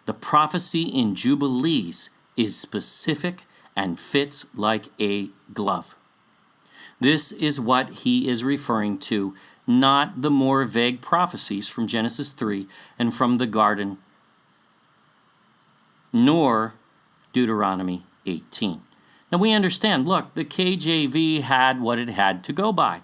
The prophecy in Jubilees is specific and fits like a glove. This is what he is referring to, not the more vague prophecies from Genesis 3 and from the garden, nor Deuteronomy 18. Now we understand, look, the KJV had what it had to go by.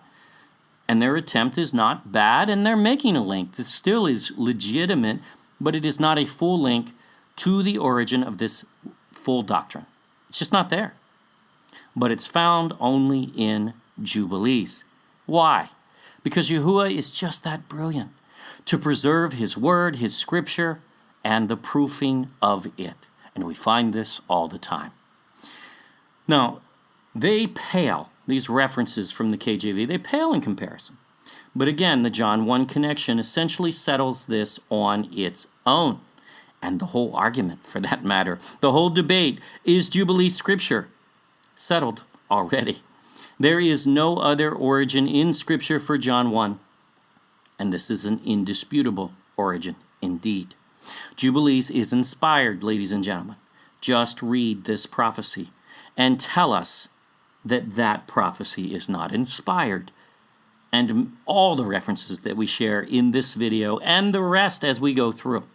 And their attempt is not bad, and they're making a link that still is legitimate, but it is not a full link to the origin of this full doctrine. It's just not there. But it's found only in Jubilees. Why? Because Yahuwah is just that brilliant to preserve his word, his scripture, and the proofing of it. And we find this all the time. Now, they pale, these references from the KJV, they pale in comparison. But again, the John 1 connection essentially settles this on its own. And the whole argument, for that matter, the whole debate, is Jubilee scripture settled already. There is no other origin in scripture for John 1. And this is an indisputable origin indeed. Jubilees is inspired, ladies and gentlemen. Just read this prophecy and tell us that that prophecy is not inspired. And all the references that we share in this video and the rest as we go through,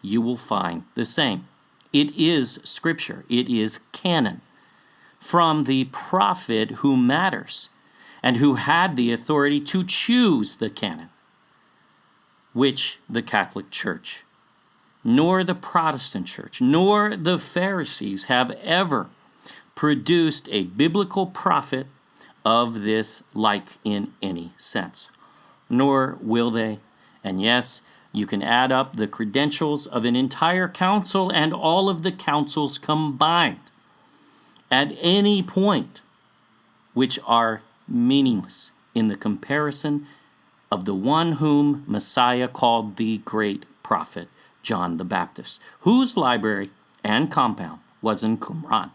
you will find the same. It is scripture. It is canon from the prophet who matters and who had the authority to choose the canon, which the Catholic Church, nor the Protestant Church, nor the Pharisees have ever produced a biblical prophet of this like in any sense. Nor will they. And yes, you can add up the credentials of an entire council and all of the councils combined at any point, which are meaningless in the comparison of the one whom Messiah called the great prophet, John the Baptist, whose library and compound was in Qumran.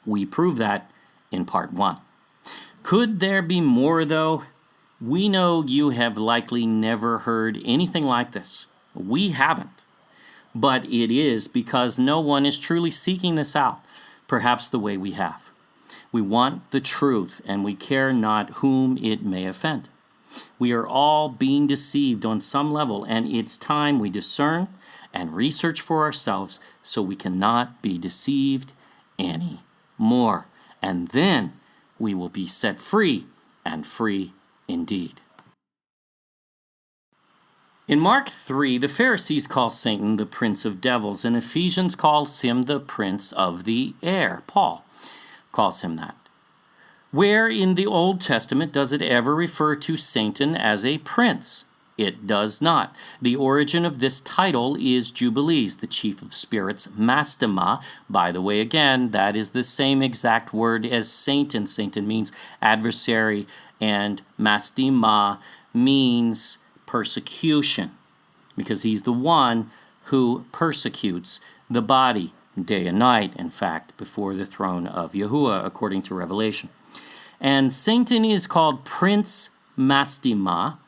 We prove that in part 1. Could there be more, though? We know you have likely never heard anything like this. We haven't. But it is because no one is truly seeking this out, perhaps the way we have. We want the truth, and we care not whom it may offend. We are all being deceived on some level, and it's time we discern and research for ourselves so we cannot be deceived anymore. And then we will be set free, and free indeed. In Mark 3, the Pharisees call Satan the prince of devils, and Ephesians calls him the prince of the air. Paul calls him that. Where in the Old Testament does it ever refer to Satan as a prince? It does not. The origin of this title is Jubilees, the chief of spirits, mastema. By the way, again, that is the same exact word as Satan. Satan means adversary, and mastema means persecution, because he's the one who persecutes the body day and night, in fact, before the throne of Yahuwah, according to Revelation. And Satan is called Prince Mastema.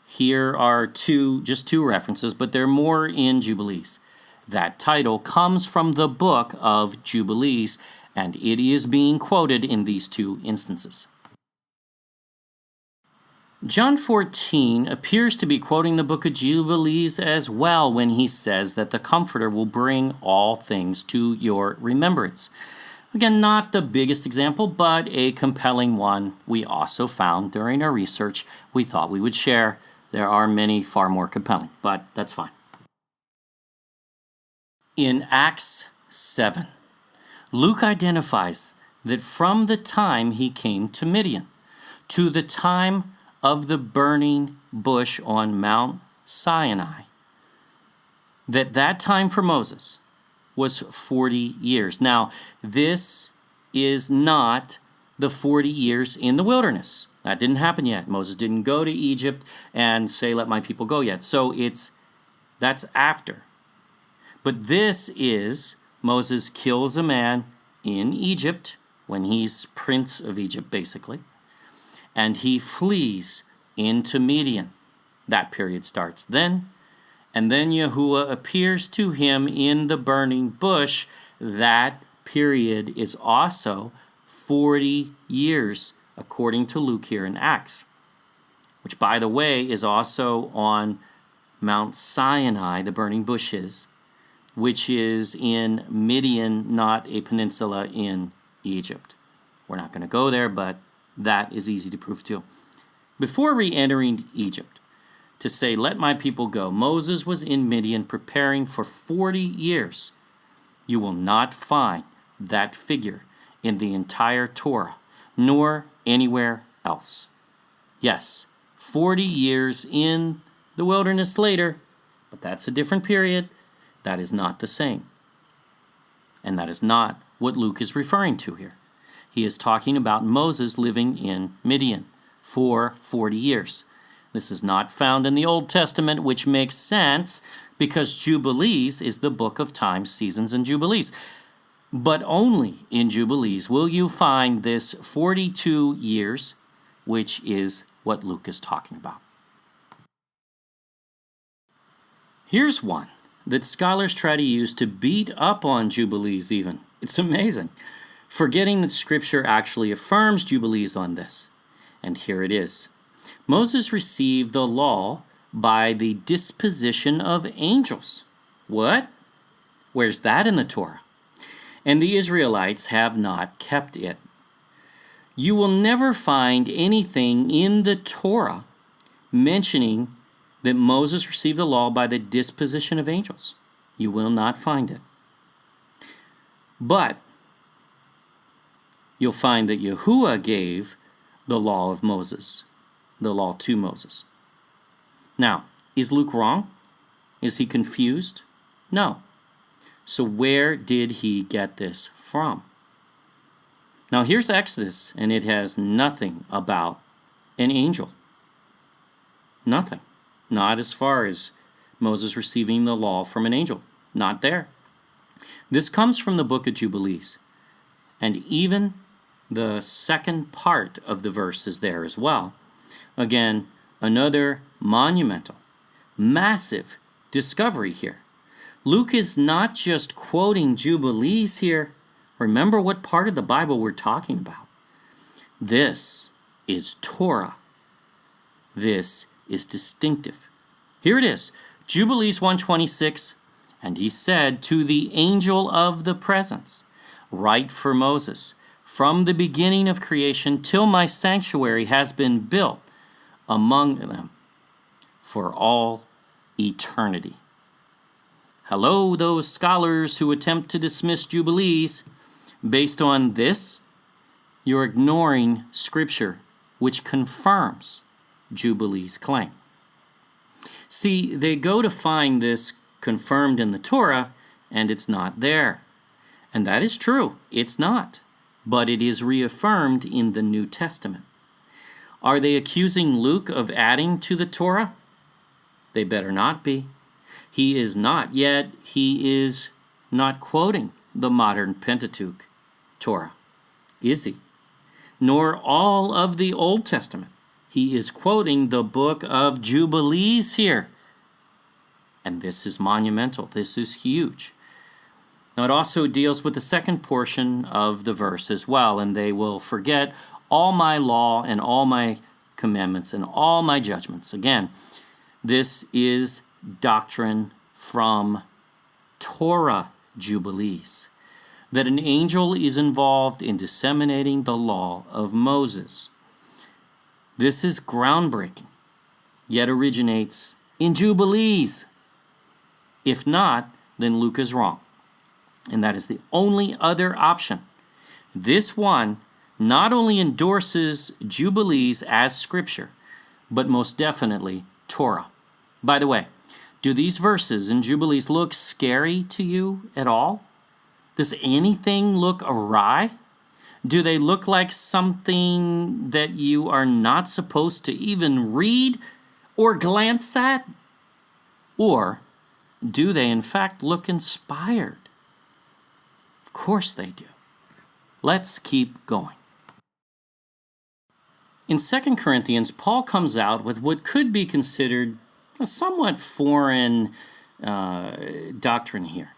Here are just two references, but there are more in Jubilees. That title comes from the Book of Jubilees, and it is being quoted in these two instances. John 14 appears to be quoting the Book of Jubilees as well when he says that the Comforter will bring all things to your remembrance. Again, not the biggest example, but a compelling one we also found during our research we thought we would share. There are many far more compelling, but that's fine. In Acts 7, Luke identifies that from the time he came to Midian to the time of the burning bush on Mount Sinai, that time for Moses was 40 years. Now, this is not the 40 years in the wilderness. That didn't happen yet. Moses didn't go to Egypt and say, let my people go yet. So that's after. But this is Moses kills a man in Egypt when he's prince of Egypt, basically. And he flees into Midian. That period starts then. And then Yahuwah appears to him in the burning bush. That period is also 40 years, according to Luke here in Acts, which, by the way, is also on Mount Sinai, the burning bush is, which is in Midian, not a peninsula in Egypt. We're not going to go there, but that is easy to prove too. Before re-entering Egypt, to say, "Let my people go," Moses was in Midian preparing for 40 years. You will not find that figure in the entire Torah, nor anywhere else. Yes, 40 years in the wilderness later, but that's a different period. That is not the same. And that is not what Luke is referring to here. He is talking about Moses living in Midian for 40 years. This is not found in the Old Testament, which makes sense because Jubilees is the book of times, seasons, and Jubilees. But only in Jubilees will you find this 42 years, which is what Luke is talking about. Here's one that scholars try to use to beat up on Jubilees even. It's amazing, forgetting that Scripture actually affirms Jubilees on this. And here it is. Moses received the law by the disposition of angels. What? Where's that in the Torah? And the Israelites have not kept it. You will never find anything in the Torah mentioning that Moses received the law by the disposition of angels. You will not find it. But you'll find that Yahuwah gave the law of Moses, the law to Moses. Now, is Luke wrong? Is he confused? No. So where did he get this from? Now here's Exodus, and it has nothing about an angel. Nothing. Not as far as Moses receiving the law from an angel. Not there. This comes from the Book of Jubilees. And even the second part of the verse is there as well. Again, another monumental, massive discovery here. Luke is not just quoting Jubilees here. Remember what part of the Bible we're talking about. This is Torah. This is distinctive. Here it is, Jubilees 1:26, and he said to the angel of the presence, write for Moses, from the beginning of creation till my sanctuary has been built among them for all eternity. Hello, those scholars who attempt to dismiss Jubilees. Based on this, you're ignoring Scripture, which confirms Jubilees' claim. See, they go to find this confirmed in the Torah, and it's not there. And that is true, it's not. But it is reaffirmed in the New Testament. Are they accusing Luke of adding to the Torah? They better not be. He is not, yet he is not quoting the modern Pentateuch Torah, is he? Nor all of the Old Testament. He is quoting the Book of Jubilees here. And this is monumental. This is huge. Now it also deals with the second portion of the verse as well, and they will forget all my law and all my commandments and all my judgments. Again, this is doctrine from Torah Jubilees, that an angel is involved in disseminating the law of Moses. This is groundbreaking, yet originates in Jubilees. If not, then Luke is wrong. And that is the only other option. This one not only endorses Jubilees as Scripture, but most definitely Torah. By the way, do these verses in Jubilees look scary to you at all? Does anything look awry? Do they look like something that you are not supposed to even read or glance at? Or do they in fact look inspired? Of course they do. Let's keep going. In 2 Corinthians, Paul comes out with what could be considered a somewhat foreign doctrine here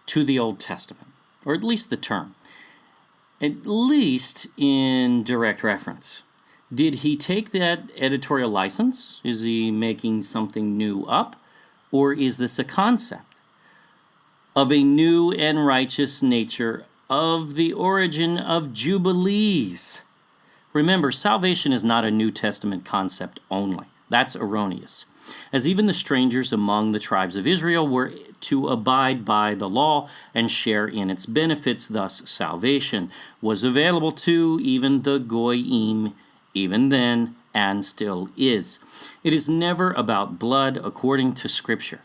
to the Old Testament, or at least the term, at least in direct reference. Did he take that editorial license? Is he making something new up? Or is this a concept of a new and righteous nature of the origin of Jubilees? Remember, salvation is not a New Testament concept only. That's erroneous. As even the strangers among the tribes of Israel were to abide by the law and share in its benefits, thus salvation was available to even the Goyim, even then, and still is. It is never about blood according to Scripture.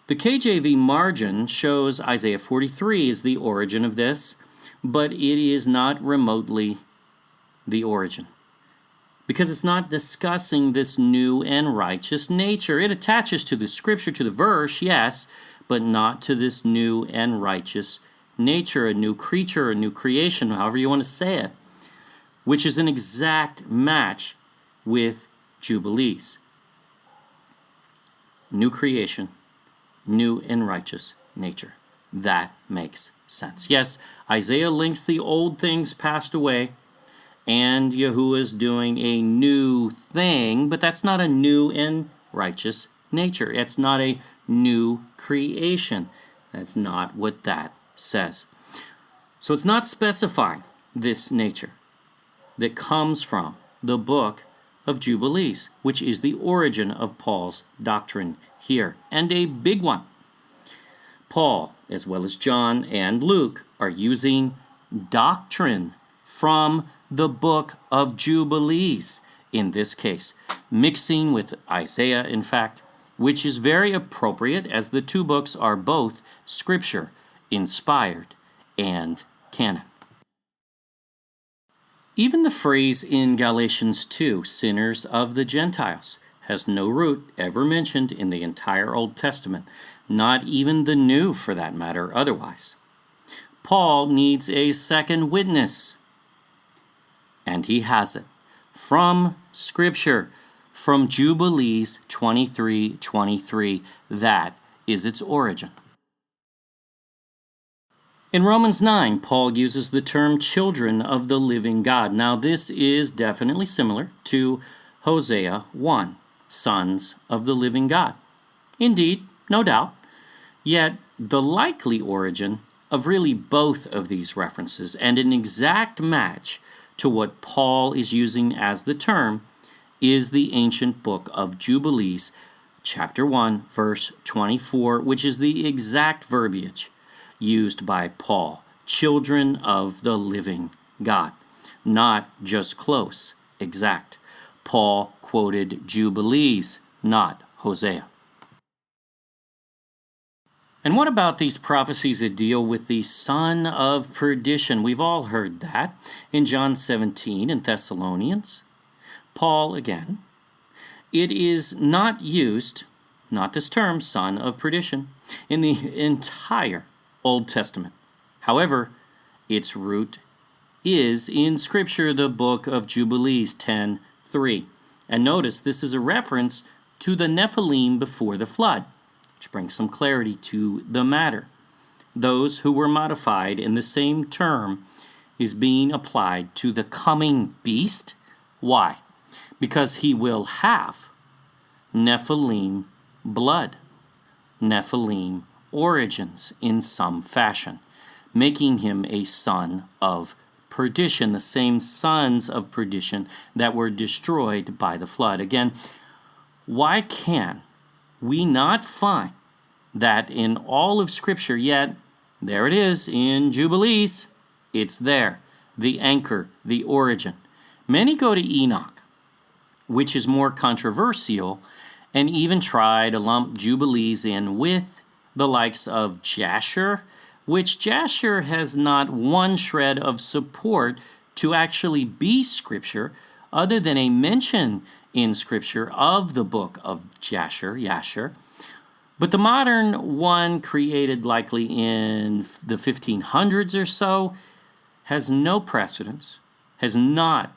The KJV margin shows Isaiah 43 is the origin of this, but it is not remotely the origin, because it's not discussing this new and righteous nature. It attaches to the Scripture, to the verse, yes, but not to this new and righteous nature, a new creature, a new creation, however you want to say it, which is an exact match with Jubilees. New creation, new and righteous nature. That makes sense. Yes, Isaiah links the old things passed away, and Yahuwah's doing a new thing, but that's not a new and righteous nature. It's not a new creation. That's not what that says. So it's not specifying this nature that comes from the Book of Jubilees, which is the origin of Paul's doctrine here, and a big one. Paul, as well as John and Luke, are using doctrine from the Book of Jubilees, in this case, mixing with Isaiah, in fact, which is very appropriate as the two books are both Scripture, inspired, and canon. Even the phrase in Galatians 2, sinners of the Gentiles, has no root ever mentioned in the entire Old Testament, not even the New for that matter otherwise. Paul needs a second witness, and he has it from Scripture, from Jubilees 23:23. That is its origin. In Romans 9, Paul uses the term children of the living God. Now, this is definitely similar to Hosea 1, sons of the living God. Indeed, no doubt. Yet, the likely origin of really both of these references, and an exact match to what Paul is using as the term, is the ancient Book of Jubilees, chapter 1, verse 24, which is the exact verbiage used by Paul, children of the living God. Not just close, exact. Paul quoted Jubilees, not Hosea. And what about these prophecies that deal with the son of perdition? We've all heard that in John 17 in Thessalonians. Paul again. It is not used, not this term, son of perdition, in the entire Old Testament. However, its root is in Scripture, the Book of Jubilees 10:3. And notice this is a reference to the Nephilim before the flood, which brings some clarity to the matter. Those who were modified in the same term is being applied to the coming beast. Why? Because he will have Nephilim blood, Nephilim origins in some fashion, making him a son of perdition, the same sons of perdition that were destroyed by the flood. Again, why can we not find that in all of Scripture? Yet there it is in Jubilees. It's there, the anchor, the origin. Many go to Enoch, which is more controversial, and even try to lump Jubilees in with the likes of Jasher, which Jasher has not one shred of support to actually be Scripture, other than a mention in Scripture of the book of Yasher. But the modern one, created likely in the 1500s or so, has no precedence, has not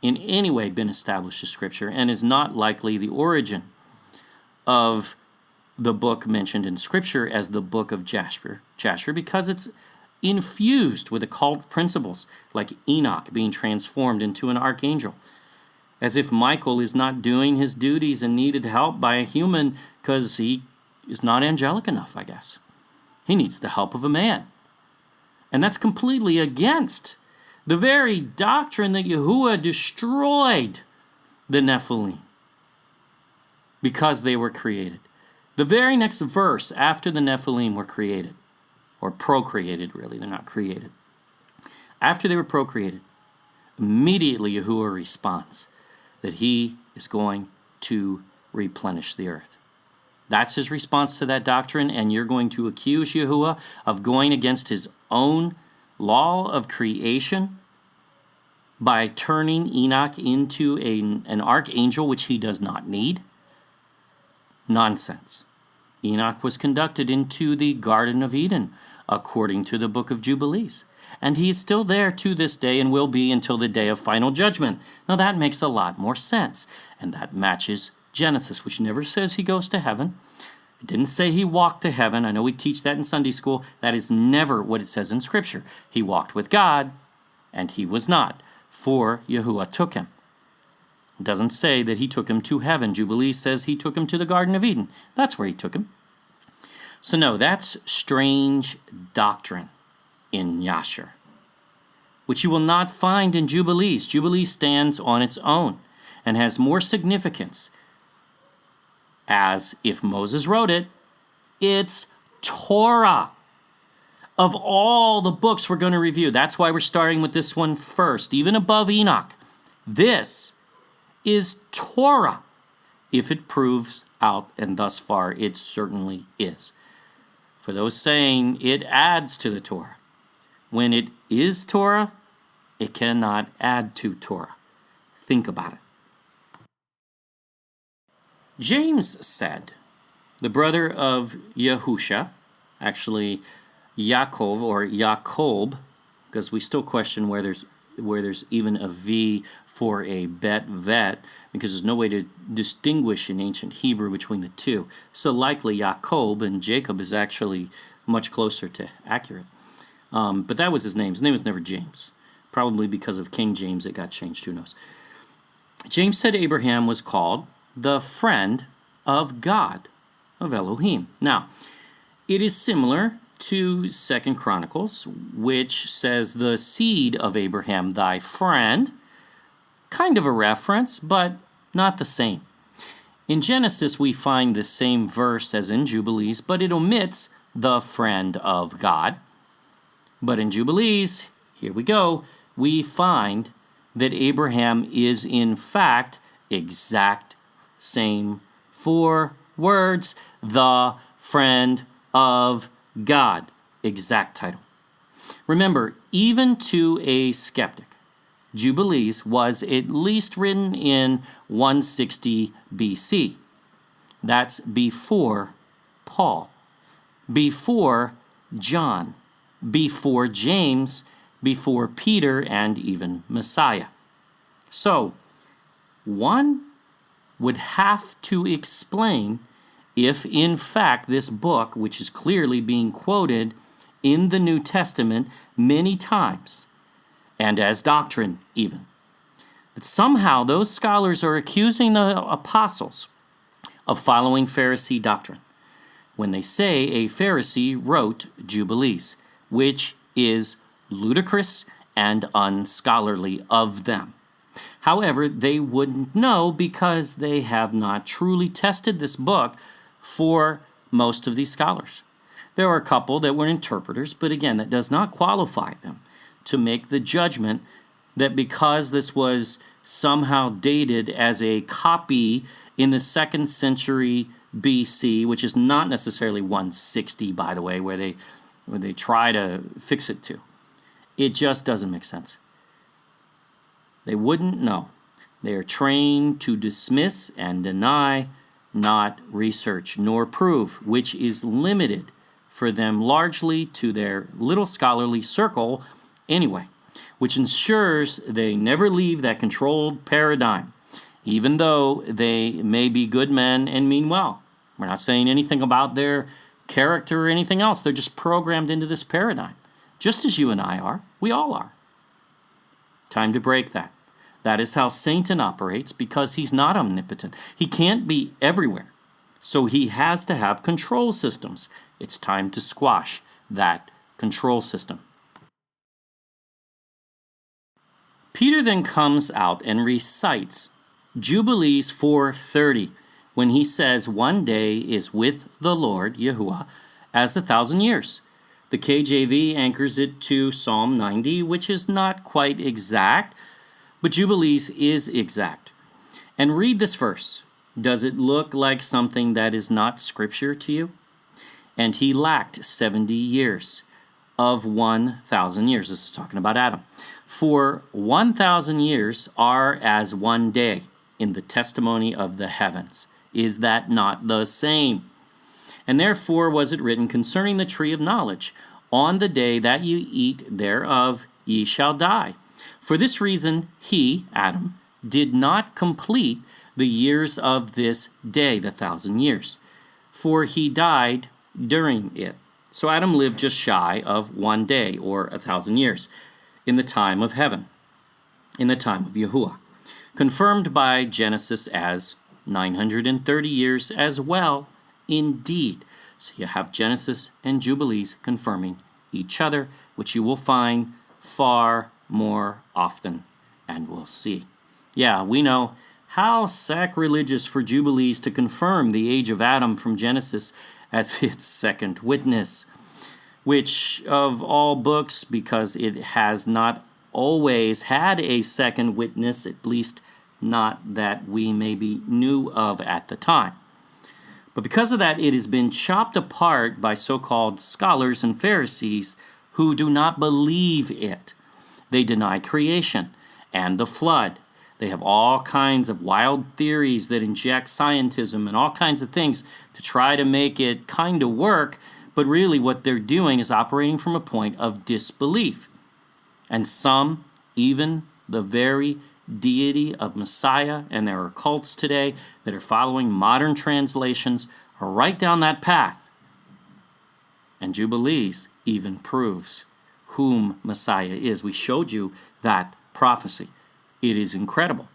in any way been established as Scripture and is not likely the origin of the book mentioned in Scripture as the Book of Jasher, because it's infused with occult principles like Enoch being transformed into an archangel, as if Michael is not doing his duties and needed help by a human because he is not angelic enough, I guess. He needs the help of a man. And that's completely against the very doctrine that Yahuwah destroyed the Nephilim because they were created. The very next verse after the Nephilim were created, or procreated really, they're not created. After they were procreated, immediately Yahuwah responds that he is going to replenish the earth. That's his response to that doctrine, and you're going to accuse Yahuwah of going against his own law of creation by turning Enoch into an archangel, which he does not need? Nonsense. Enoch was conducted into the Garden of Eden, according to the Book of Jubilees. And he is still there to this day and will be until the day of final judgment. Now that makes a lot more sense. And that matches Genesis, which never says he goes to heaven. It didn't say he walked to heaven. I know we teach that in Sunday school. That is never what it says in Scripture. He walked with God, and he was not, for Yahuwah took him. It doesn't say that he took him to heaven. Jubilee says he took him to the Garden of Eden. That's where he took him. So no, that's strange doctrine in Yasher, which you will not find in Jubilees. Jubilees stands on its own and has more significance as if Moses wrote it, it's Torah. Of all the books we're going to review, that's why we're starting with this one first, even above Enoch. This is Torah, if it proves out, and thus far it certainly is. For those saying it adds to the Torah, when it is Torah, it cannot add to Torah. Think about it. James said, the brother of Yahusha, actually Yaakov or Jacob, because we still question where there's even a V for a bet vet, because there's no way to distinguish in ancient Hebrew between the two. So likely Jacob, and Jacob is actually much closer to accurate. But that was his name. His name was never James. Probably because of King James it got changed, who knows. James said Abraham was called the friend of God, of Elohim. Now, it is similar to 2 Chronicles, which says the seed of Abraham, thy friend. Kind of a reference, but not the same. In Genesis, we find the same verse as in Jubilees, but it omits the friend of God. But in Jubilees, here we go, we find that Abraham is in fact exact same 4 words, the friend of God. Exact title. Remember, even to a skeptic, Jubilees was at least written in 160 BC. That's before Paul, before John, before James, before Peter, and even Messiah. So, one would have to explain if, in fact, this book, which is clearly being quoted in the New Testament many times, and as doctrine even, that somehow those scholars are accusing the apostles of following Pharisee doctrine when they say a Pharisee wrote Jubilees, which is ludicrous and unscholarly of them. However, they wouldn't know because they have not truly tested this book for most of these scholars. There are a couple that were interpreters, but again, that does not qualify them to make the judgment that because this was somehow dated as a copy in the 2nd century BC, which is not necessarily 160, by the way, where they try to fix it to. It just doesn't make sense. They wouldn't know. They are trained to dismiss and deny, not research nor prove, which is limited for them largely to their little scholarly circle anyway. which ensures they never leave that controlled paradigm, even though they may be good men and mean well. We're not saying anything about their character or anything else. They're just programmed into this paradigm, just as you and I are. We all are. Time to break that. That is how Satan operates, because he's not omnipotent. He can't be everywhere. So he has to have control systems. It's time to squash that control system. Peter then comes out and recites Jubilees 4:30 when he says, "One day is with the Lord, Yahuwah, as 1,000 years." The KJV anchors it to Psalm 90, which is not quite exact, but Jubilees is exact. And read this verse. Does it look like something that is not scripture to you? And he lacked 70 years of 1,000 years. This is talking about Adam. For 1,000 years are as one day in the testimony of the heavens. Is that not the same? And therefore was it written concerning the tree of knowledge, on the day that you eat thereof, ye shall die. For this reason he, Adam, did not complete the years of this day, the 1,000 years, for he died during it. So Adam lived just shy of one day, or 1,000 years, in the time of heaven, in the time of Yahuwah, confirmed by Genesis as 930 years as well, indeed. So you have Genesis and Jubilees confirming each other, which you will find far more often, and we'll see. Yeah, we know how sacrilegious for Jubilees to confirm the age of Adam from Genesis as its second witness, which of all books, because it has not always had a second witness, at least not that we maybe knew of at the time. But because of that, it has been chopped apart by so-called scholars and Pharisees who do not believe it. They deny creation and the flood. They have all kinds of wild theories that inject scientism and all kinds of things to try to make it kind of work, but really what they're doing is operating from a point of disbelief. And some, even the very deity of Messiah, and there are cults today that are following modern translations, are right down that path. And Jubilees even proves whom Messiah is. We showed you that prophecy. It is incredible.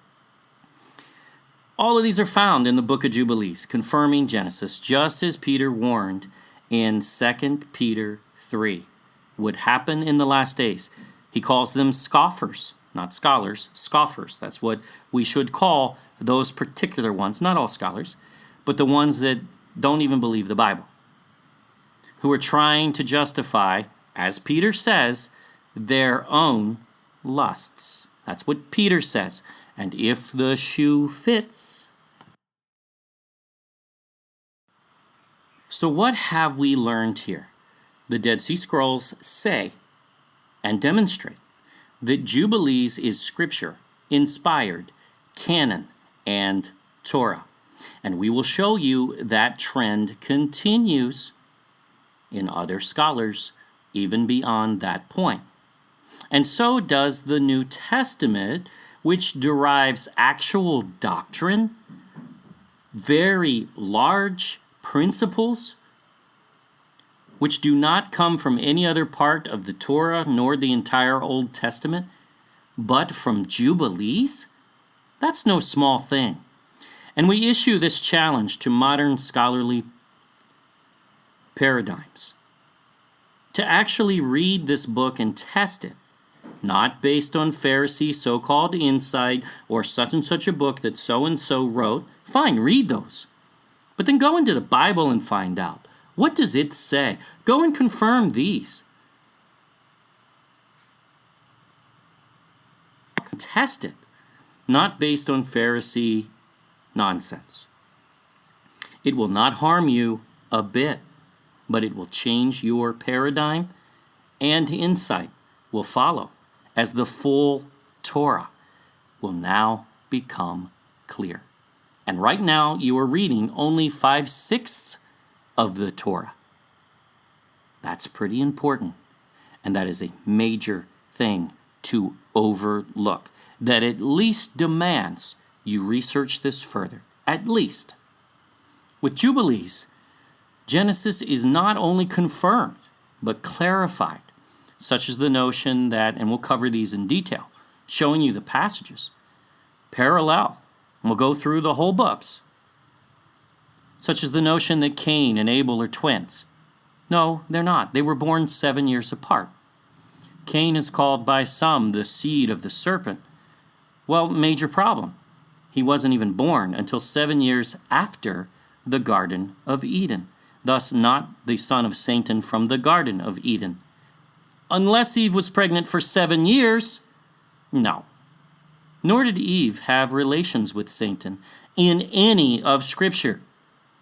All of these are found in the Book of Jubilees, confirming Genesis, just as Peter warned in 2 Peter 3 would happen in the last days. He calls them scoffers, not scholars, scoffers. That's what we should call those particular ones, not all scholars, but the ones that don't even believe the Bible, who are trying to justify, as Peter says, their own lusts. That's what Peter says. And if the shoe fits. So what have we learned here? The Dead Sea Scrolls say and demonstrate that Jubilees is scripture, inspired, canon, and Torah. And we will show you that trend continues in other scholars, even beyond that point. And so does the New Testament, which derives actual doctrine, very large principles, which do not come from any other part of the Torah nor the entire Old Testament, but from Jubilees. That's no small thing. And we issue this challenge to modern scholarly paradigms to actually read this book and test it, not based on Pharisee so-called insight or such and such a book that so-and-so wrote. Fine, read those. But then go into the Bible and find out. What does it say? Go and confirm these. Test it, not based on Pharisee nonsense. It will not harm you a bit, but it will change your paradigm, and insight will follow as the full Torah will now become clear. And right now you are reading only 5/6 of the Torah. That's pretty important, and that is a major thing to overlook, that at least demands you research this further. At least. With Jubilees, Genesis is not only confirmed, but clarified, such as the notion that, and we'll cover these in detail, showing you the passages, parallel, and we'll go through the whole books, such as the notion that Cain and Abel are twins. No, they're not. They were born 7 years apart. Cain is called by some the seed of the serpent. Well, major problem. He wasn't even born until 7 years after the Garden of Eden, thus not the son of Satan from the Garden of Eden. Unless Eve was pregnant for 7 years, no. Nor did Eve have relations with Satan in any of Scripture.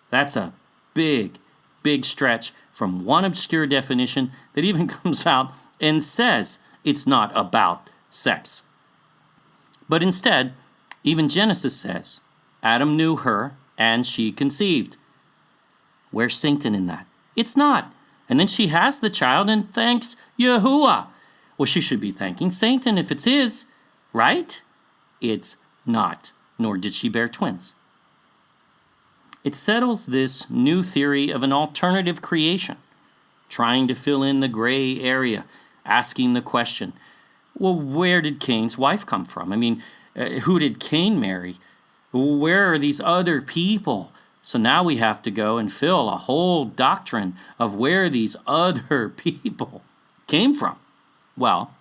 That's a big, big stretch from one obscure definition that even comes out and says it's not about sex. But instead, even Genesis says, Adam knew her and she conceived. Where's Satan in that? It's not. And then she has the child and thanks Yahuwah. Well, she should be thanking Satan if it's his, right? It's not, nor did she bear twins. It settles this new theory of an alternative creation, trying to fill in the gray area, asking the question, well, where did Cain's wife come from? I mean, who did Cain marry? Where are these other people? So now we have to go and fill a whole doctrine of where these other people came from. Well,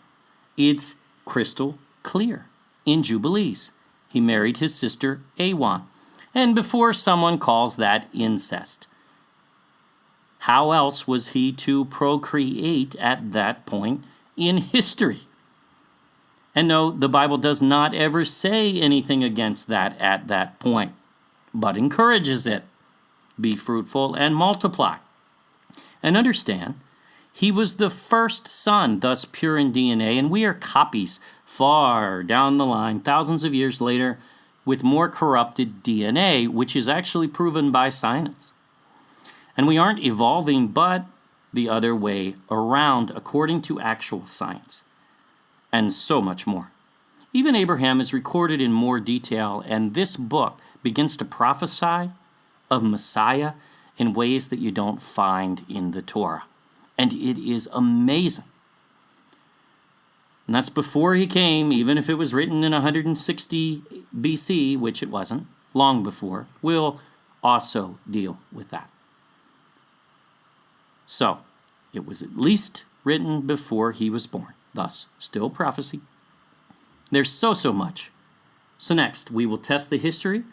it's crystal clear. In Jubilees, he married his sister Awan. And before someone calls that incest, how else was he to procreate at that point in history? And no, the Bible does not ever say anything against that at that point, but encourages it. Be fruitful and multiply. And understand, he was the first son, thus pure in DNA, and we are copies far down the line, thousands of years later, with more corrupted DNA, which is actually proven by science. And we aren't evolving, but the other way around, according to actual science. And so much more. Even Abraham is recorded in more detail, and this book begins to prophesy of Messiah in ways that you don't find in the Torah. And it is amazing. And that's before he came, even if it was written in 160 BC, which it wasn't, long before. We'll also deal with that. So, it was at least written before he was born. Thus, still prophecy. There's so much. So next, we will test the history.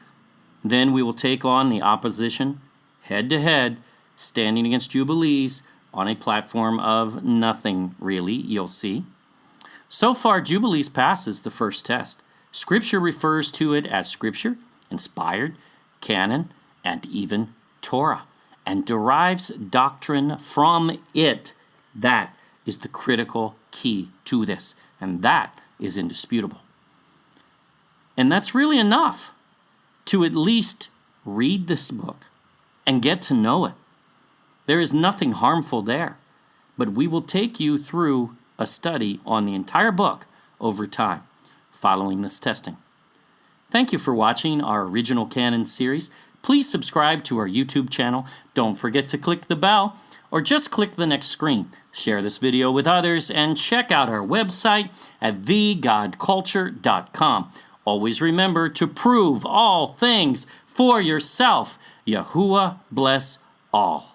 Then we will take on the opposition, head-to-head, standing against Jubilees on a platform of nothing, really, you'll see. So far, Jubilees passes the first test. Scripture refers to it as Scripture, inspired, Canon, and even Torah, and derives doctrine from it. That is the critical key to this, and that is indisputable. And that's really enough to at least read this book and get to know it. There is nothing harmful there, but we will take you through a study on the entire book over time, following this testing. Thank you for watching our original Canon series. Please subscribe to our YouTube channel. Don't forget to click the bell, or just click the next screen. Share this video with others, and check out our website at thegodculture.com. Always remember to prove all things for yourself. Yahuwah bless all.